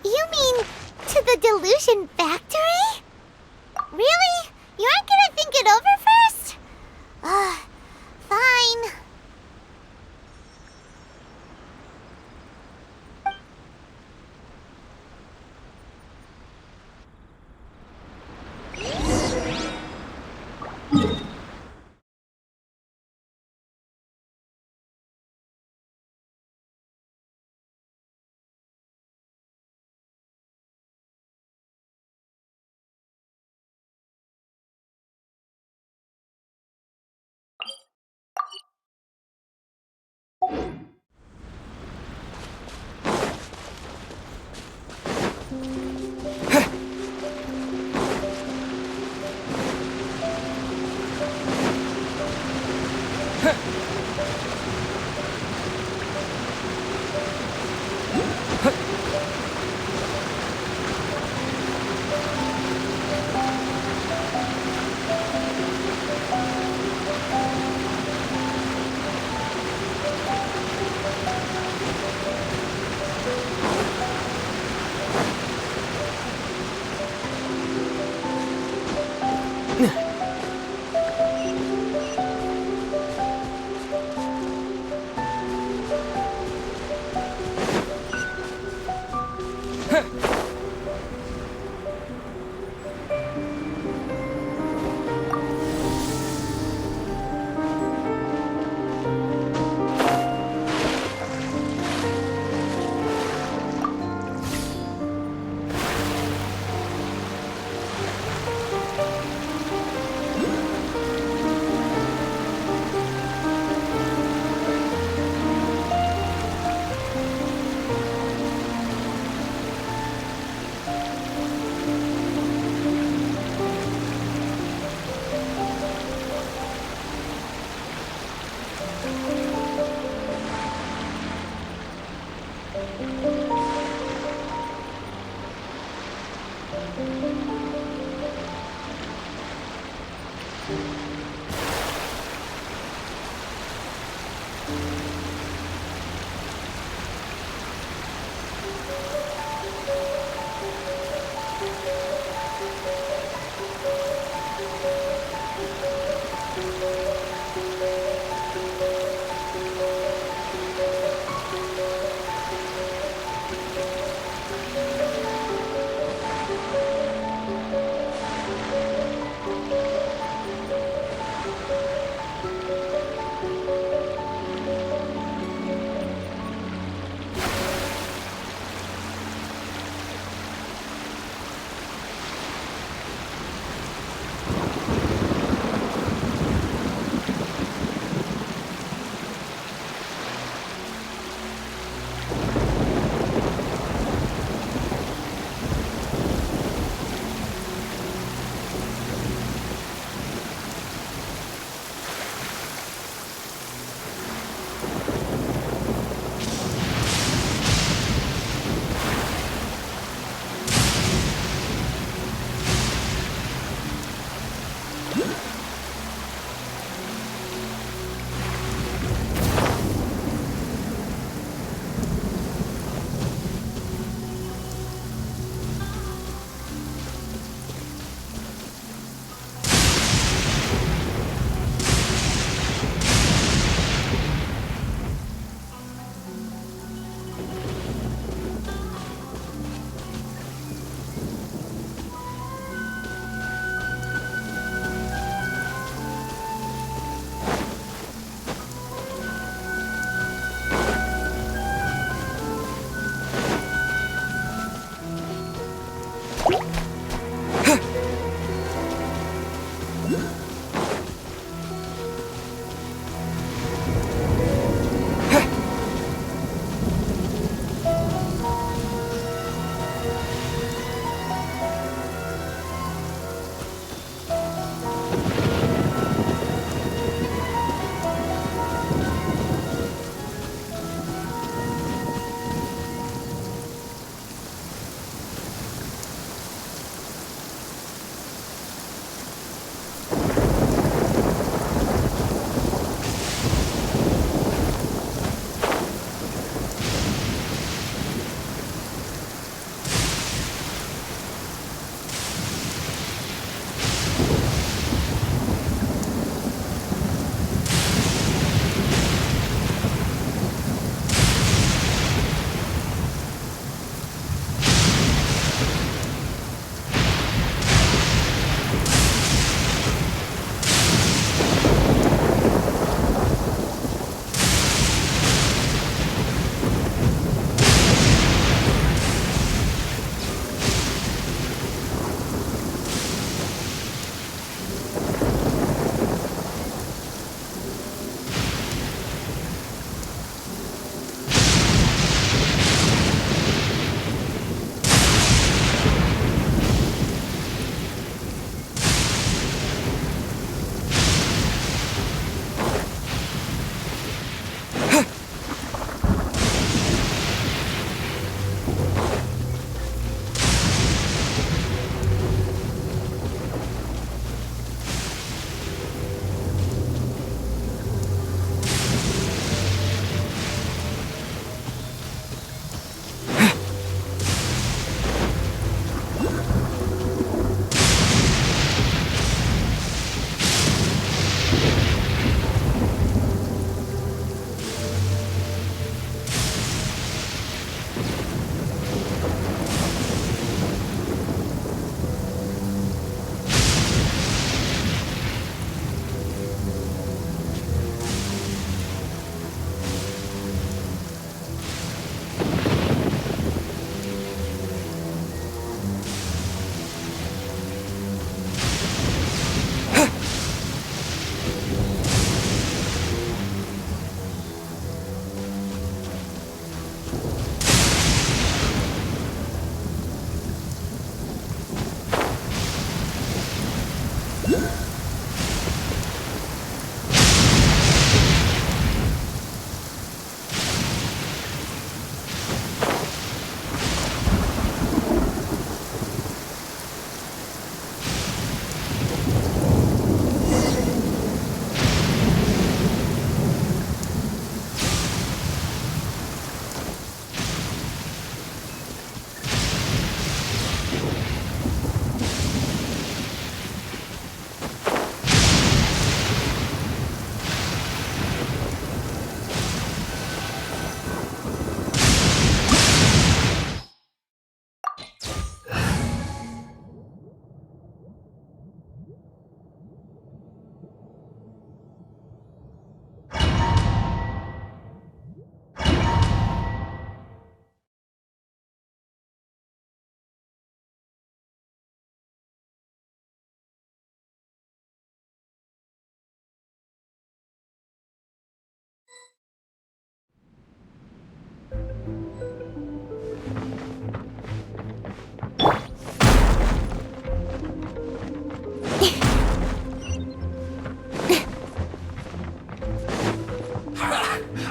You mean to the delusion factory? Really? You aren't gonna think it over first? Fine.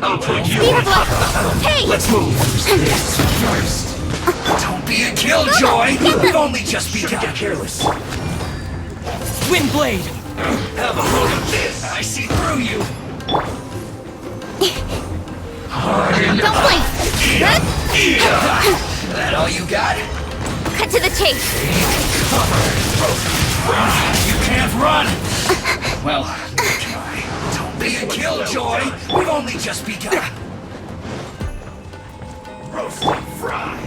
I'll put you. Hey! Let's move. This first. Don't be a killjoy. We've only just begun. Get careless. Windblade! Have a look at this. I see through you. Don't blink! That all you got? Cut to the chase! You can't run. Well, try. Don't be a killjoy. We've only just begun. Roast and fry.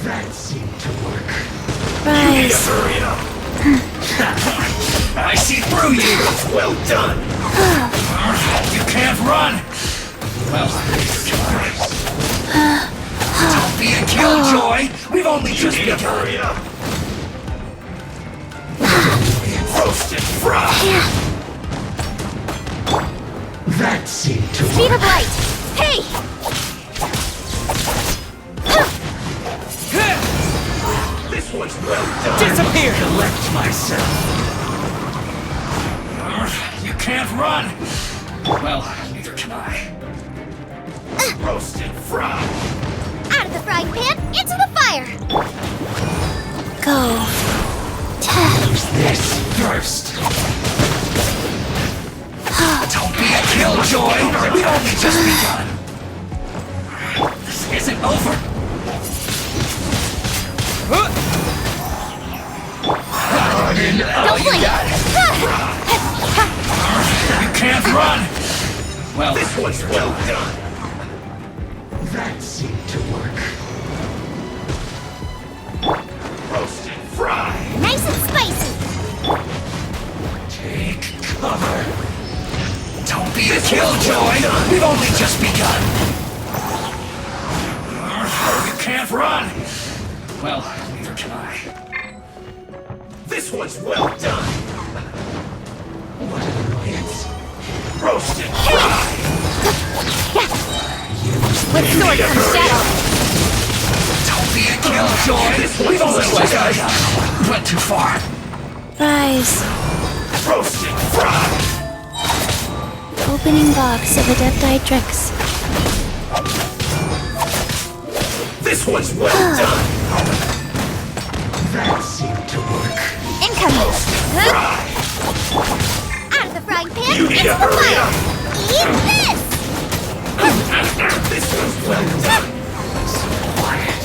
That seemed to work. Rise. Hurry up. I see through you. Well done. You can't run. Well, don't be a killjoy. We've only just begun. Hurry up. Roast and fry. That seemed to Speed work. of light! Hey! This one's well done. Disappear! Collect myself. You can't run. Well, neither can I. Roast and fry. Out of the frying pan, into the fire! Go. Use this first. Don't be a killjoy. We've only just begun. This isn't over. Don't blink! You can't run. Well, this one's well done. That seemed to work. Roast and fry. Nice and spicy! Take cover. Don't be a killjoy. We've only just begun. You can't run. Well, neither can I. This one's well done. What an annoyance. Roast and fry. With sword comes shadow! Don't be a killjoy. We've only just begun. Went too far. Rise. Roast and fry. Opening box of Adepti tricks. This one's well done. That seemed to work. Incoming! Fry. Out of the frying pan, You need into to the hurry fire! up. Eat this! This one's well done. So quiet.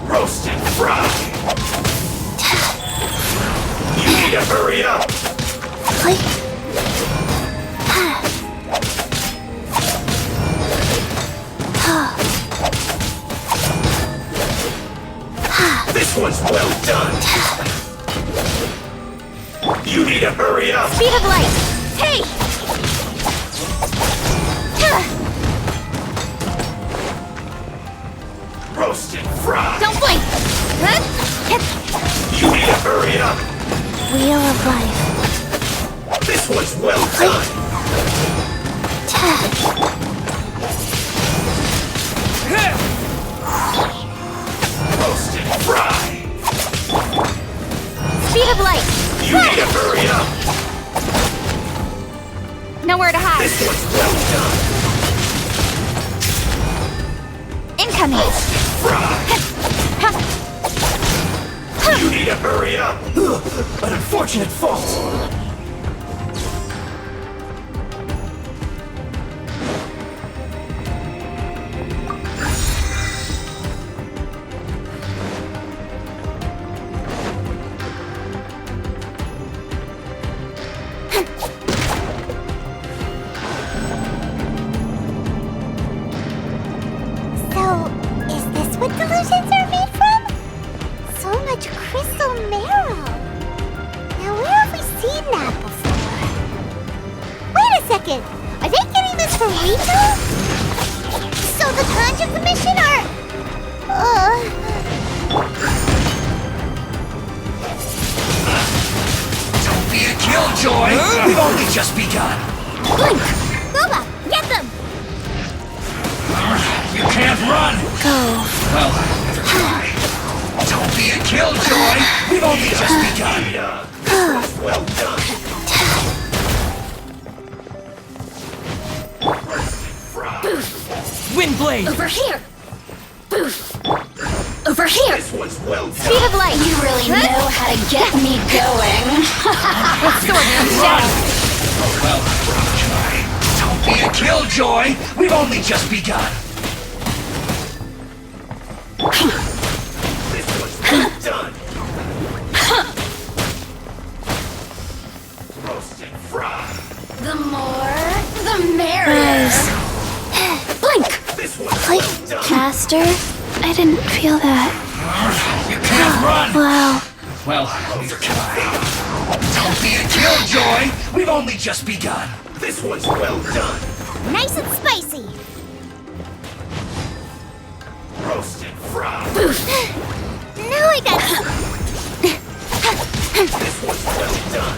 Roast and fry. You need to hurry up. This one's well done. You need to hurry up. Speed of light! Hey! Roast and fry. Don't blink! You need to hurry up. Wheel of life. This one's well done. light! You need to hurry up! Nowhere to hide! This one's well done! Incoming! You need to hurry up! An unfortunate fault! So, is this what delusions are made from? So much crystal marrow. Now, where have we seen that before? Wait a second. Are they getting this from Rico? So the cons of the mission are... Don't be a killjoy! We've only just begun! Blink! Boba, get them! You can't run! Go. Well, never try. Don't be a killjoy! We've only just begun! Well done! Windblade! Over here! Boof! Over here! This one's well done! Speed of light! You really know how to get me going! Sword comes down! Well, try. Don't be a killjoy! We've only just begun! This one's well done! Roast and fry! The more, the merrier! Blink! This one's Like, well done! faster? I didn't feel that. You can't run! Wow. Well, neither can I. Don't be a killjoy! We've only just begun! This one's well done! Nice and spicy! Roast and fry! Now I got... This one's well done!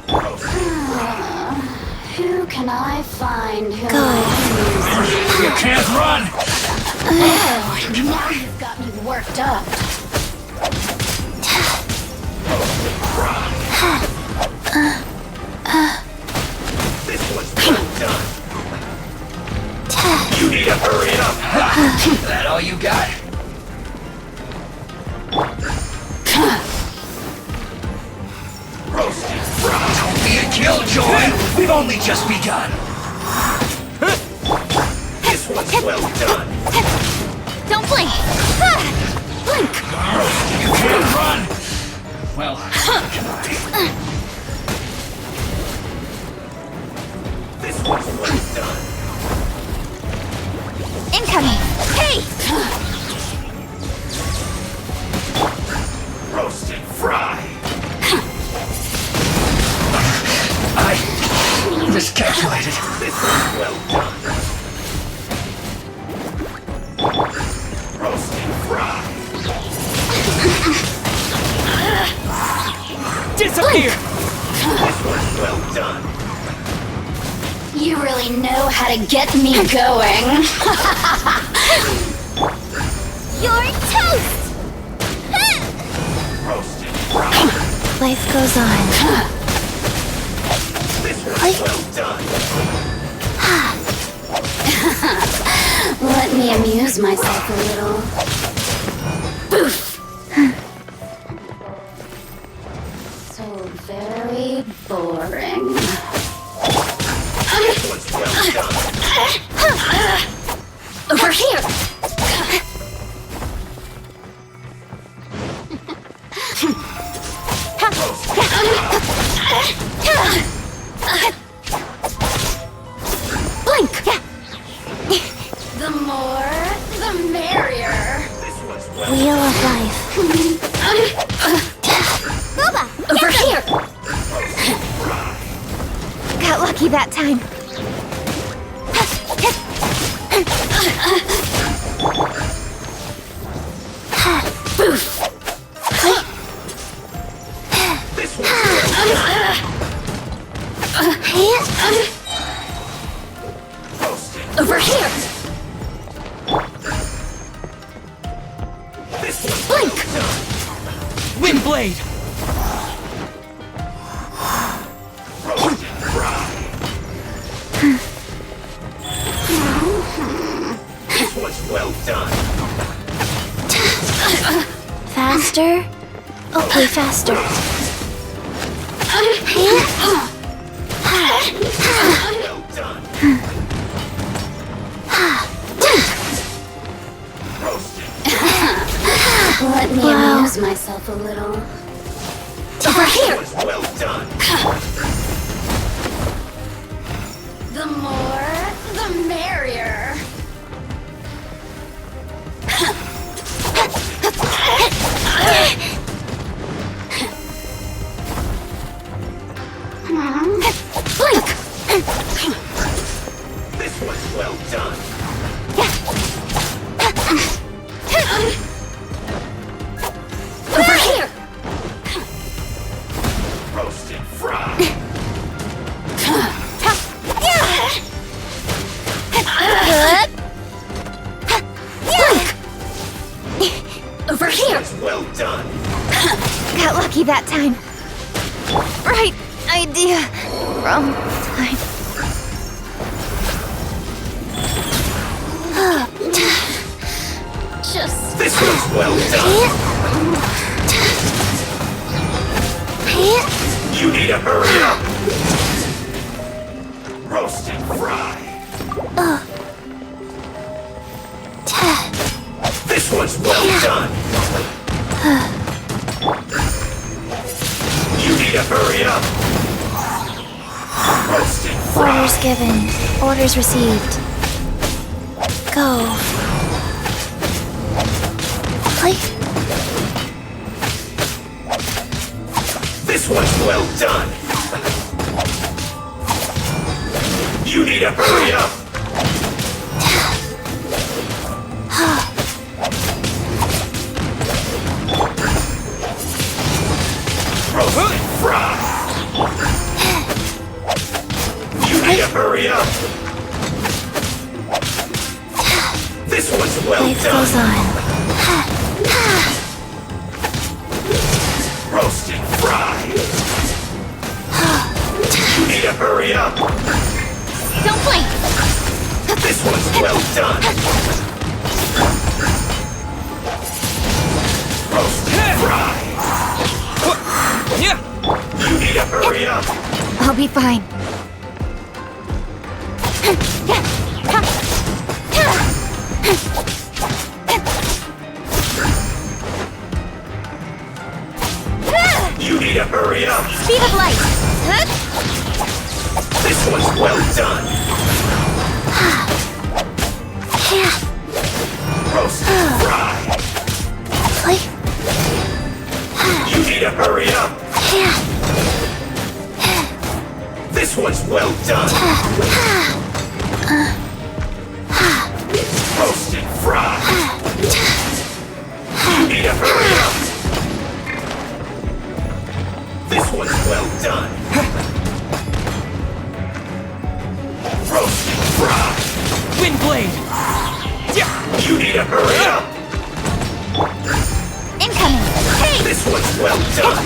Roast and fry! Who can I find who You can't run! now you've got me worked up. This one's well done! You need to hurry it up! That all you got? Roast and fry! Don't be a killjoy! We've only just begun! This one's well done! Don't blink! Blink! You can't run! Well, can I? This one's well done! Incoming! Hey! Roast and fry! I miscalculated. This one's well done. Roast and fry! Disappear! This one's well done. You really know how to get me going. You're toast! Roast and fry! Life goes on. This one's well done. Let me amuse myself a little. Boof! So very boring. This one's well done. Over here! Blink! The more, the merrier. This one's well Wheel of life. Boba, Over here! Got lucky that time. Boof! This one's well done. Over here! Windblade! This was well done. Faster? Okay, faster. Well done. Roasted. Let me amuse myself a little. Over here! Was well done. The more, the merrier. This was well done. Over here! Roasted fry. Over here! Was well done. Got lucky that time. Right idea. Wrong time. Just... This was well done. You need to hurry up. Roasted fry. This was well done. You need to hurry up. Roasted fry. Orders given. Orders received. Go. Play. This was well done. You need to hurry up. Roasted fry. You need to hurry up. This was well Life done. goes on. Roasted fry. You need to hurry up. Don't blink! This was well done. Roasted fry. Yeah! You need to hurry up. I'll be fine. You need to hurry up. Speed of light. This was well done. Roasted fry. Play. You need to hurry up. This was well done. Roasted fry. You need to hurry up. This was well done. Roasted fry. Windblade! You need to hurry up. Incoming. Hey! This was well done.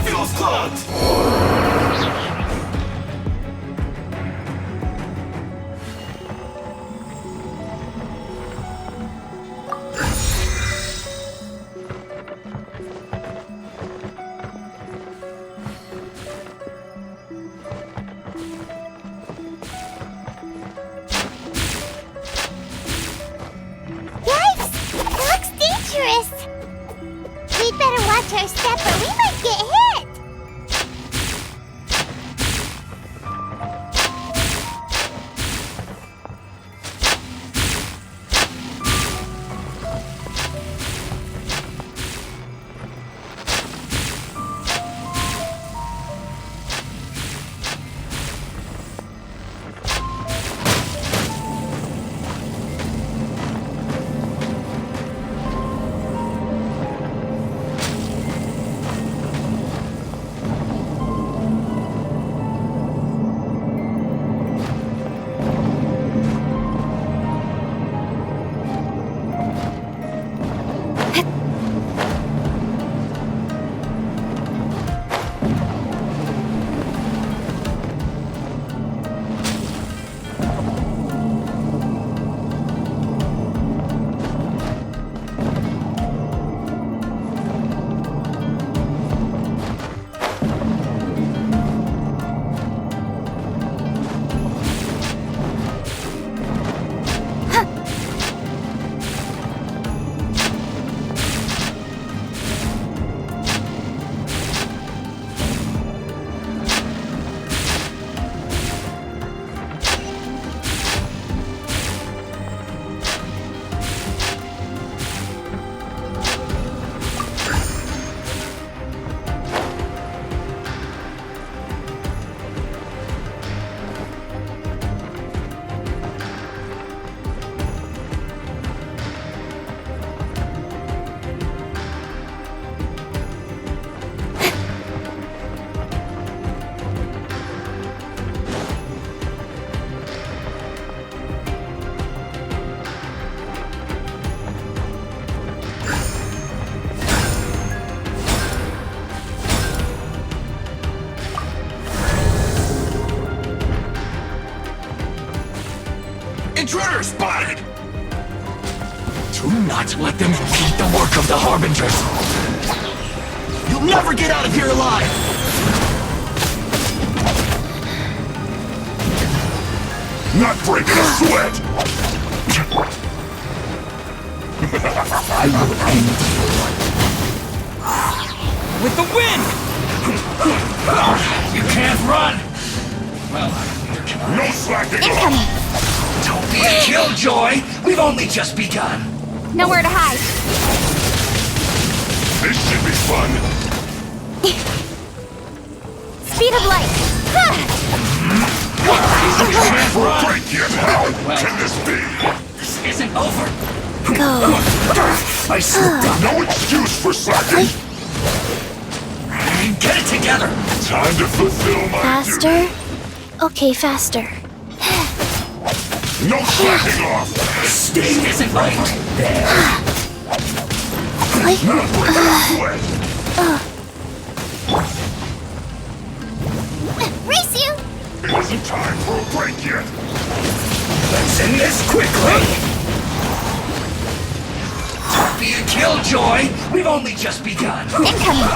Fuel's clogged. Yikes! It looks dangerous. We'd better watch our step or we might get hit. Do not let them impede the work of the Harbingers. You'll never get out of here alive! Not breaking a sweat! I will end you. With the wind! You can't run! Well, neither can I. No slacking Incoming! Don't be a killjoy! We've only just begun! Nowhere to hide. This should be fun! Speed of light. Break yet! How can this be? This isn't over! Go. I slipped up! No excuse for slacking! Get it together! Time to fulfill my Faster? Okay, faster. duty! No slacking off! Sting isn't right! There! Not breaking a sweat! Race you! It isn't time for a break yet! Let's end this quickly! Don't be a killjoy! We've only just begun! Incoming!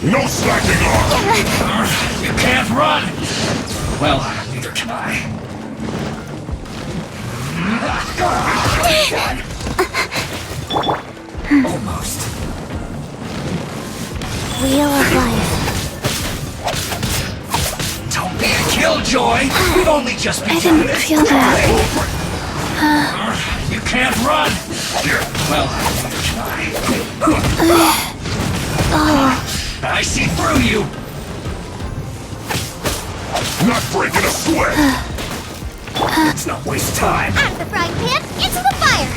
No slacking off! You can't run! Well, neither can I. Almost. Wheel of life. Don't be a killjoy! We've only just I begun! didn't feel that. You can't run! Well, neither can I. I see through you! Not breaking a sweat! Let's not waste time! Out of the frying pan, into the fire!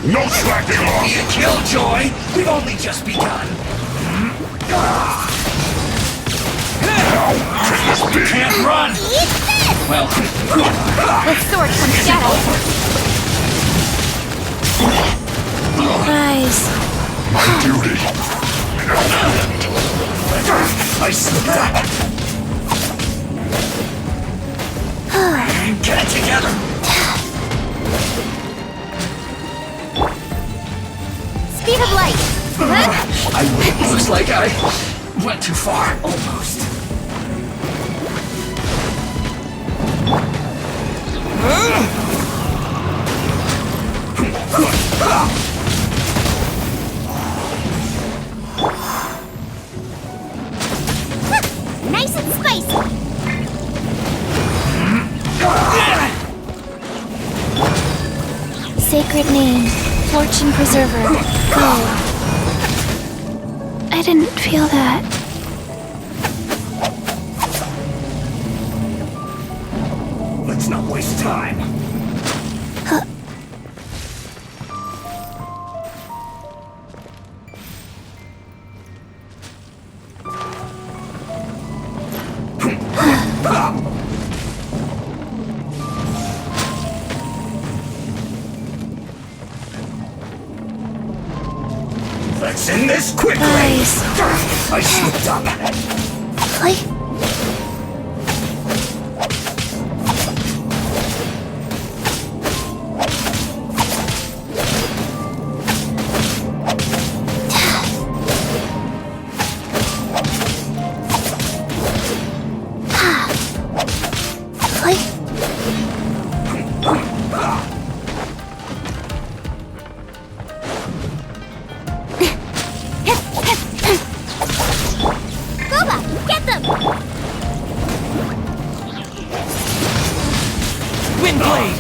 No slacking Be off! a killjoy! We've only just begun! How can this be? Can't run! Eat this! Well, With sword comes shadow. Rise. My duty! I slipped up! Get it together! Speed of light. Looks like I went too far, almost. Nice and spicy. Sacred name. Fortune preserver. Go. I didn't feel that. Let's not waste time. Let's end this quickly! Rise. I slipped up. Play. Play. Boba, get them! Windblade!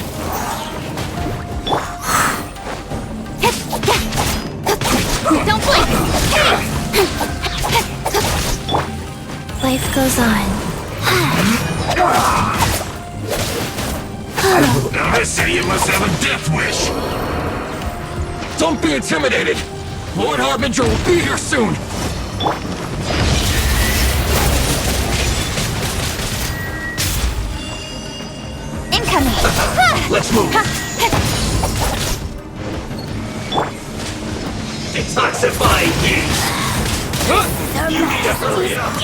Don't blink! Life goes on. I say you must have a death wish! Don't be intimidated! Lord Harbinger will be here soon! Incoming! Let's move! Detoxifying heat! You need to hurry up!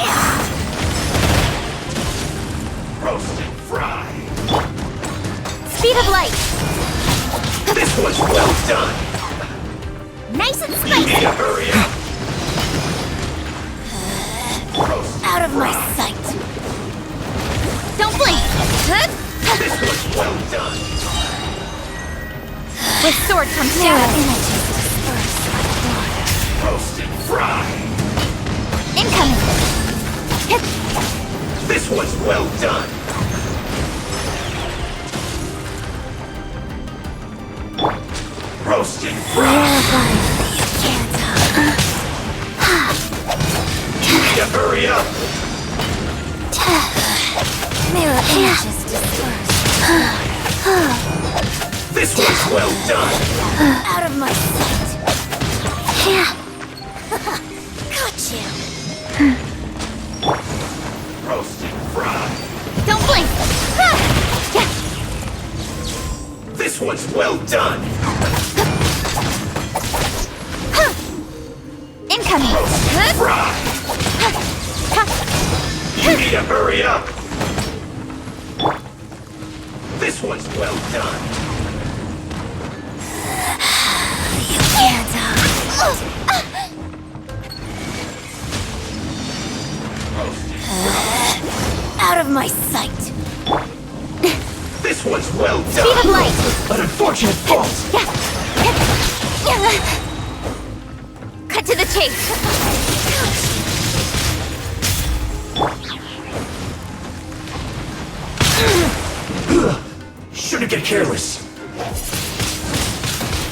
Roast and fry! Speed of light. This one's well done! Nice and You spicy! need to hurry up! Out of my sight. Don't blink. This one's well done! With sword comes shadow. Roast and fry! Incoming. This one's well done! Roast and fry! You need to hurry up! Mirror images dispersed. This one's well done! Out of my sight. Got you. Roast and fry! Don't blink. This one's well done! Incoming. Fry! You need to hurry up! This one's well done! You can't. Out of my sight. This one's well done! Speed of light. An unfortunate fault! Cut to the chase. Shouldn't get careless.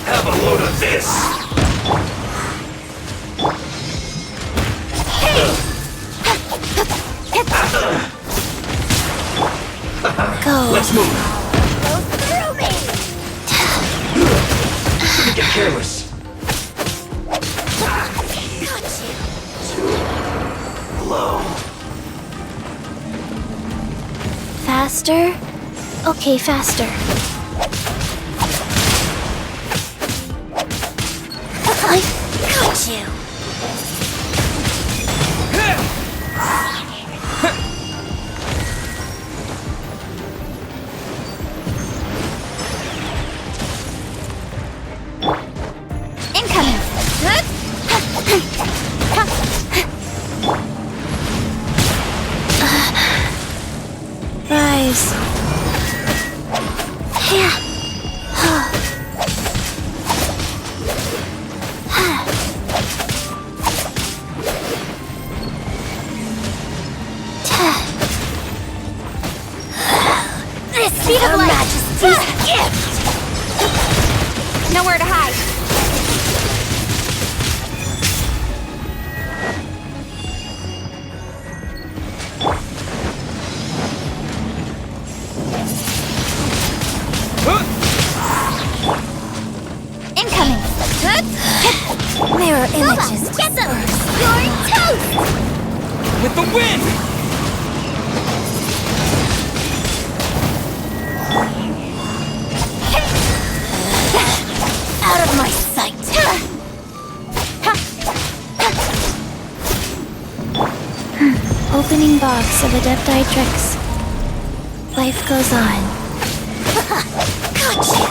Have a load of this! Go. Let's move! Go through me! Shouldn't get careless. Low. Faster? Okay, faster. I got you. Incoming. Rise. This speed of light. Majesty's gift. Nowhere to hide. Incoming. Mirror images. Get them! You're toast! With the wind! Out of my sight. Opening box of Adepti tricks. Life goes on. Got you.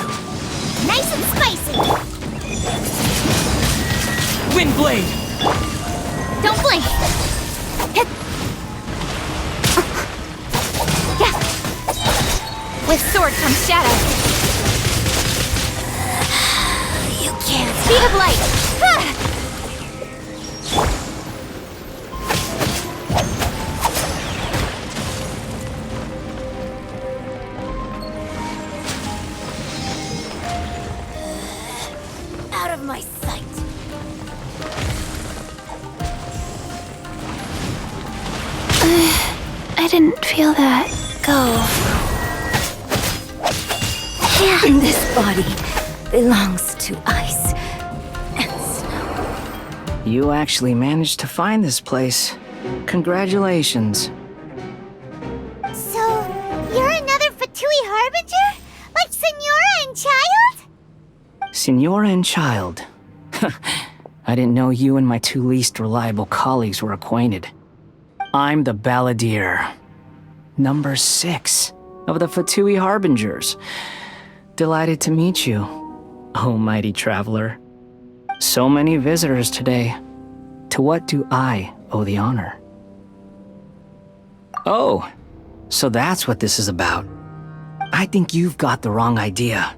Nice and spicy! Wind blade! Don't blink. With sword comes shadow. You can't. Speed of light. Out of my sight. I didn't feel that. Go. This body belongs to ice and snow. You actually managed to find this place. Congratulations. So, you're another Fatui Harbinger? Like Senora and Child? Senora and Child. I didn't know you and my two least reliable colleagues were acquainted. I'm the Balladeer. Number 6 of the Fatui Harbingers. Delighted to meet you. Oh, mighty traveler. So many visitors today. To what do I owe the honor? Oh, so that's what this is about. I think you've got the wrong idea.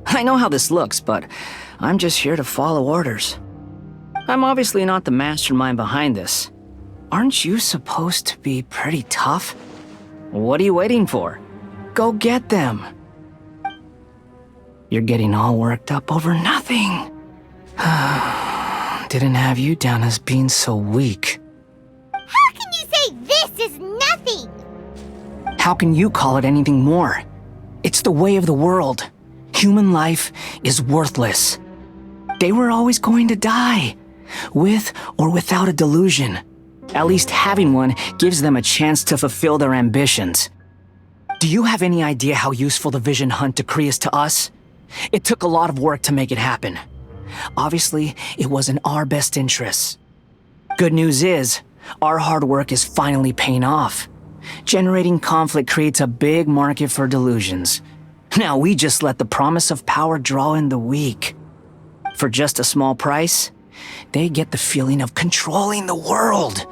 I know how this looks, but I'm just here to follow orders. I'm obviously not the mastermind behind this. Aren't you supposed to be pretty tough? What are you waiting for? Go get them. You're getting all worked up over nothing. Didn't have you down as being so weak. How can you say this is nothing? How can you call it anything more? It's the way of the world. Human life is worthless. They were always going to die, with or without a delusion. At least having one gives them a chance to fulfill their ambitions. Do you have any idea how useful the Vision Hunt decree is to us? It took a lot of work to make it happen. Obviously, it was in our best interests. Good news is, our hard work is finally paying off. Generating conflict creates a big market for delusions. Now we just let the promise of power draw in the weak. For just a small price, they get the feeling of controlling the world,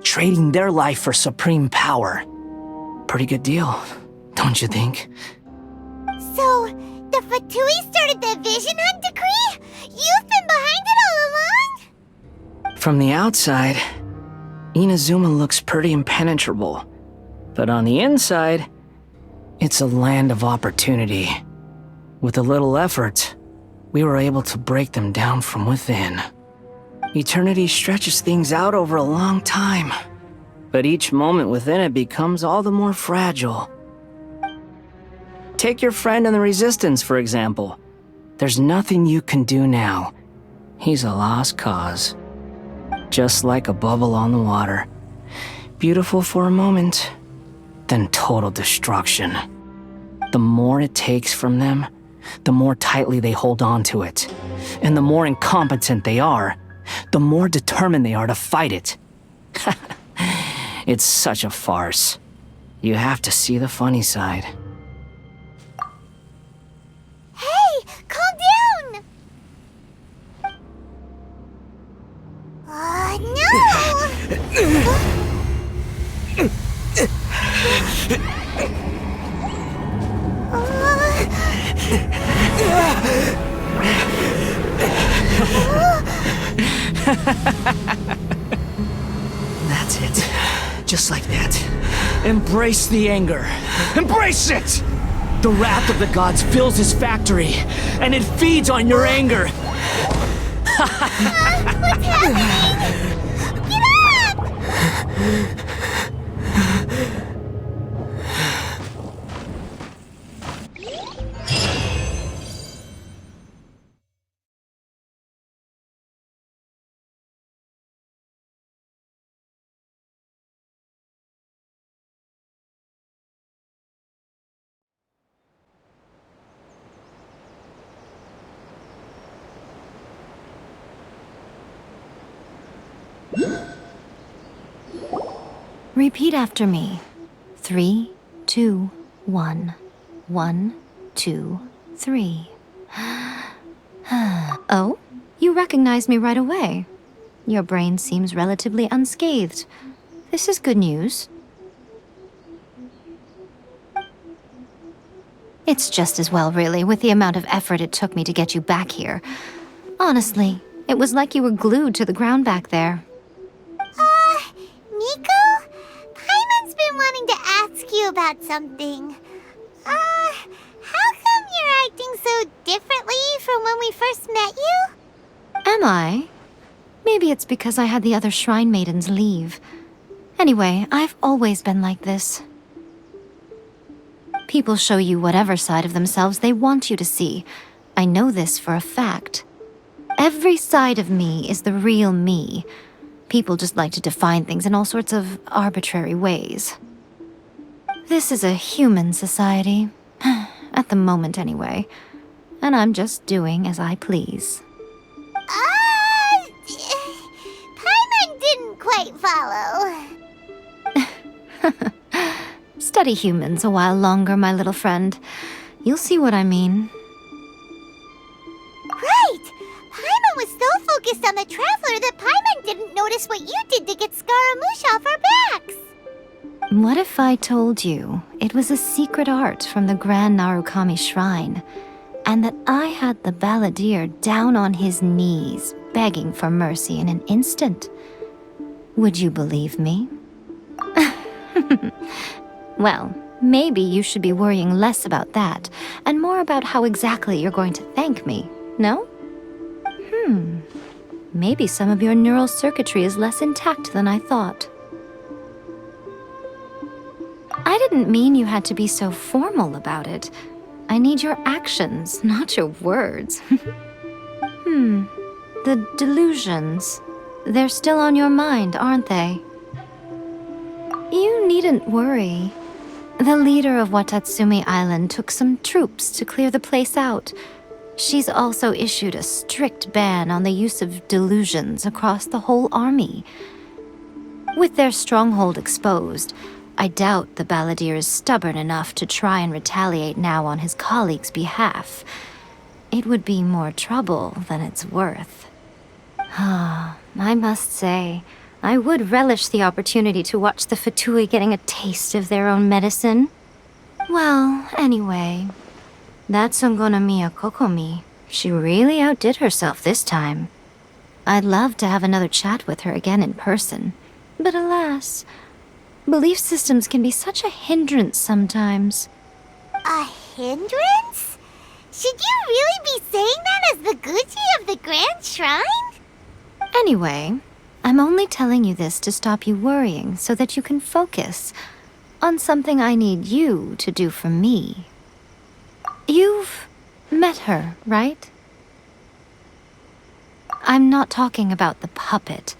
trading their life for supreme power. Pretty good deal, don't you think? So, the Fatui started the Vision Hunt decree? You've been behind it all along? From the outside, Inazuma looks pretty impenetrable. But on the inside, it's a land of opportunity. With a little effort, we were able to break them down from within. Eternity stretches things out over a long time, but each moment within it becomes all the more fragile. Take your friend in the Resistance, for example. There's nothing you can do now. He's a lost cause. Just like a bubble on the water. Beautiful for a moment, then total destruction. The more it takes from them, the more tightly they hold on to it. And the more incompetent they are, the more determined they are to fight it. It's such a farce. You have to see the funny side. Hey, calm down! No! That's it. Just like that. Embrace the anger. Embrace it! The wrath of the gods fills his factory, and it feeds on your anger. What's happening? Get up! Repeat after me. 3, 2, 1. 1, 2, 3. Oh? You recognize me right away. Your brain seems relatively unscathed. This is good news. It's just as well, really, with the amount of effort it took me to get you back here. Honestly, it was like you were glued to the ground back there. Nico? Paimon's been wanting to ask you about something. How come you're acting so differently from when we first met you? Am I? Maybe it's because I had the other shrine maidens leave. Anyway, I've always been like this. People show you whatever side of themselves they want you to see. I know this for a fact. Every side of me is the real me. People just like to define things in all sorts of arbitrary ways. This is a human society. At the moment, anyway. And I'm just doing as I please. Paimon didn't quite follow. Study humans a while longer, my little friend. You'll see what I mean. focused on the Traveler that Paimon didn't notice what you did to get Scaramouche off our backs. What if I told you it was a secret art from the Grand Narukami Shrine, and that I had the balladeer down on his knees, begging for mercy in an instant? Would you believe me? Well, maybe you should be worrying less about that, and more about how exactly you're going to thank me, no? Maybe some of your neural circuitry is less intact than I thought. I didn't mean you had to be so formal about it. I need your actions, not your words. The delusions. They're still on your mind, aren't they? You needn't worry. The leader of Watatsumi Island took some troops to clear the place out. She's also issued a strict ban on the use of delusions across the whole army. With their stronghold exposed, I doubt the balladeer is stubborn enough to try and retaliate now on his colleague's behalf. It would be more trouble than it's worth. I must say, I would relish the opportunity to watch the Fatui getting a taste of their own medicine. Well, anyway, that Sangonomiya Kokomi, she really outdid herself this time. I'd love to have another chat with her again in person, but alas, belief systems can be such a hindrance sometimes. A hindrance? Should you really be saying that as the Gucci of the Grand Shrine? Anyway, I'm only telling you this to stop you worrying so that you can focus on something I need you to do for me. You've met her, right? I'm not talking about the puppet.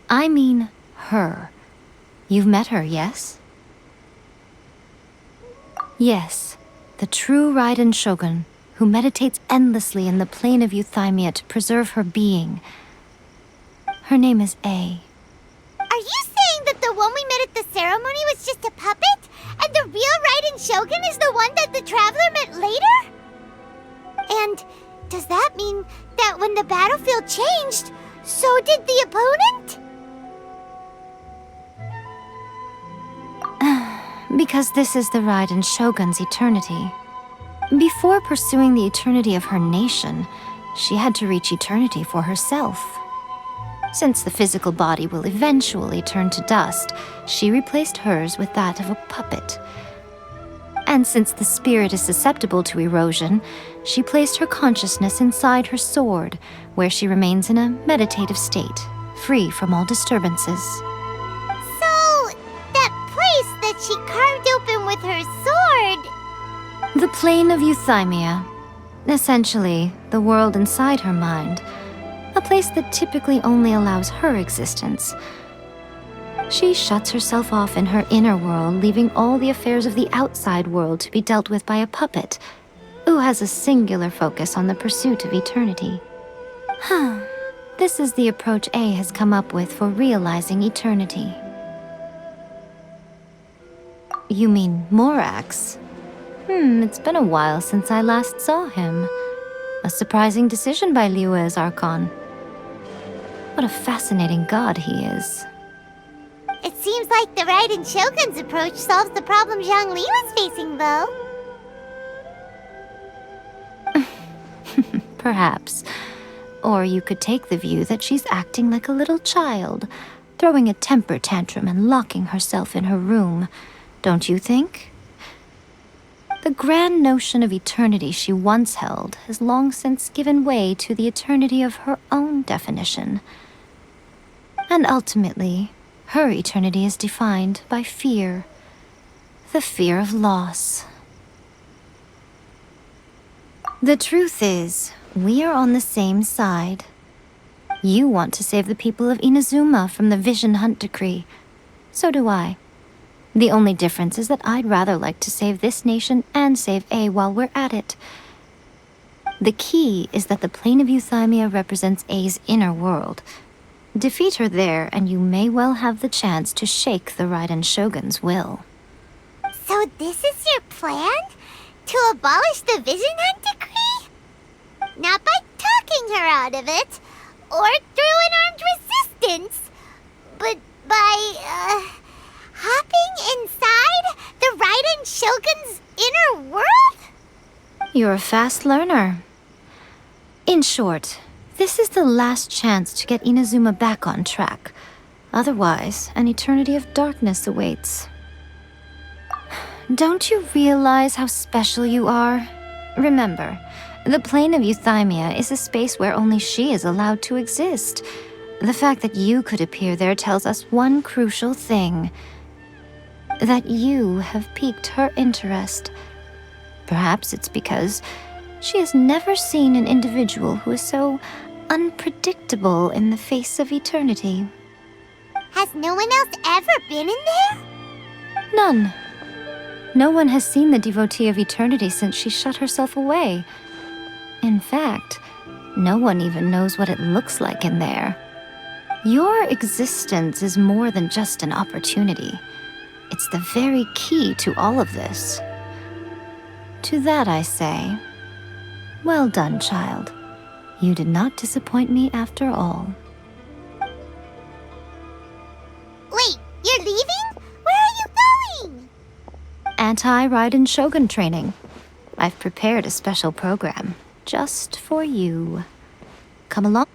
I mean her. You've met her, yes? Yes, the true Raiden Shogun, who meditates endlessly in the plane of Euthymia to preserve her being. Her name is A. Are you saying that the one we met at the ceremony was just a puppet? And the real Raiden Shogun is the one that the Traveler met later? And does that mean that when the battlefield changed, so did the opponent? Because this is the Raiden Shogun's eternity. Before pursuing the eternity of her nation, she had to reach eternity for herself. Since the physical body will eventually turn to dust, she replaced hers with that of a puppet. And since the spirit is susceptible to erosion, she placed her consciousness inside her sword, where she remains in a meditative state, free from all disturbances. So, that place that she carved open with her sword... The plane of Euthymia. Essentially, the world inside her mind. A place that typically only allows her existence. She shuts herself off in her inner world, leaving all the affairs of the outside world to be dealt with by a puppet, who has a singular focus on the pursuit of eternity. This is the approach A has come up with for realizing eternity. You mean Morax? It's been a while since I last saw him. A surprising decision by Liyue's Archon. What a fascinating god he is. It seems like the Raiden Shogun's approach solves the problem Zhang Li was facing, though. Perhaps. Or you could take the view that she's acting like a little child, throwing a temper tantrum and locking herself in her room. Don't you think? The grand notion of eternity she once held has long since given way to the eternity of her own definition. And ultimately, her eternity is defined by fear. The fear of loss. The truth is, we are on the same side. You want to save the people of Inazuma from the Vision Hunt decree. So do I. The only difference is that I'd rather like to save this nation and save A while we're at it. The key is that the plane of Euthymia represents A's inner world. Defeat her there, and you may well have the chance to shake the Raiden Shogun's will. So this is your plan? To abolish the Vision Hunt decree? Not by talking her out of it, or distance. But by, hopping inside the Raiden Shogun's inner world? You're a fast learner. In short, this is the last chance to get Inazuma back on track. Otherwise, an eternity of darkness awaits. Don't you realize how special you are? Remember, the plane of Euthymia is a space where only she is allowed to exist. The fact that you could appear there tells us one crucial thing. That you have piqued her interest. Perhaps it's because she has never seen an individual who is so unpredictable in the face of eternity. Has no one else ever been in there? None. No one has seen the devotee of eternity since she shut herself away. In fact, no one even knows what it looks like in there. Your existence is more than just an opportunity. It's the very key to all of this. To that I say, well done, child. You did not disappoint me after all. Wait, you're leaving? Where are you going? Anti-Raiden Shogun training. I've prepared a special program just for you. Come along.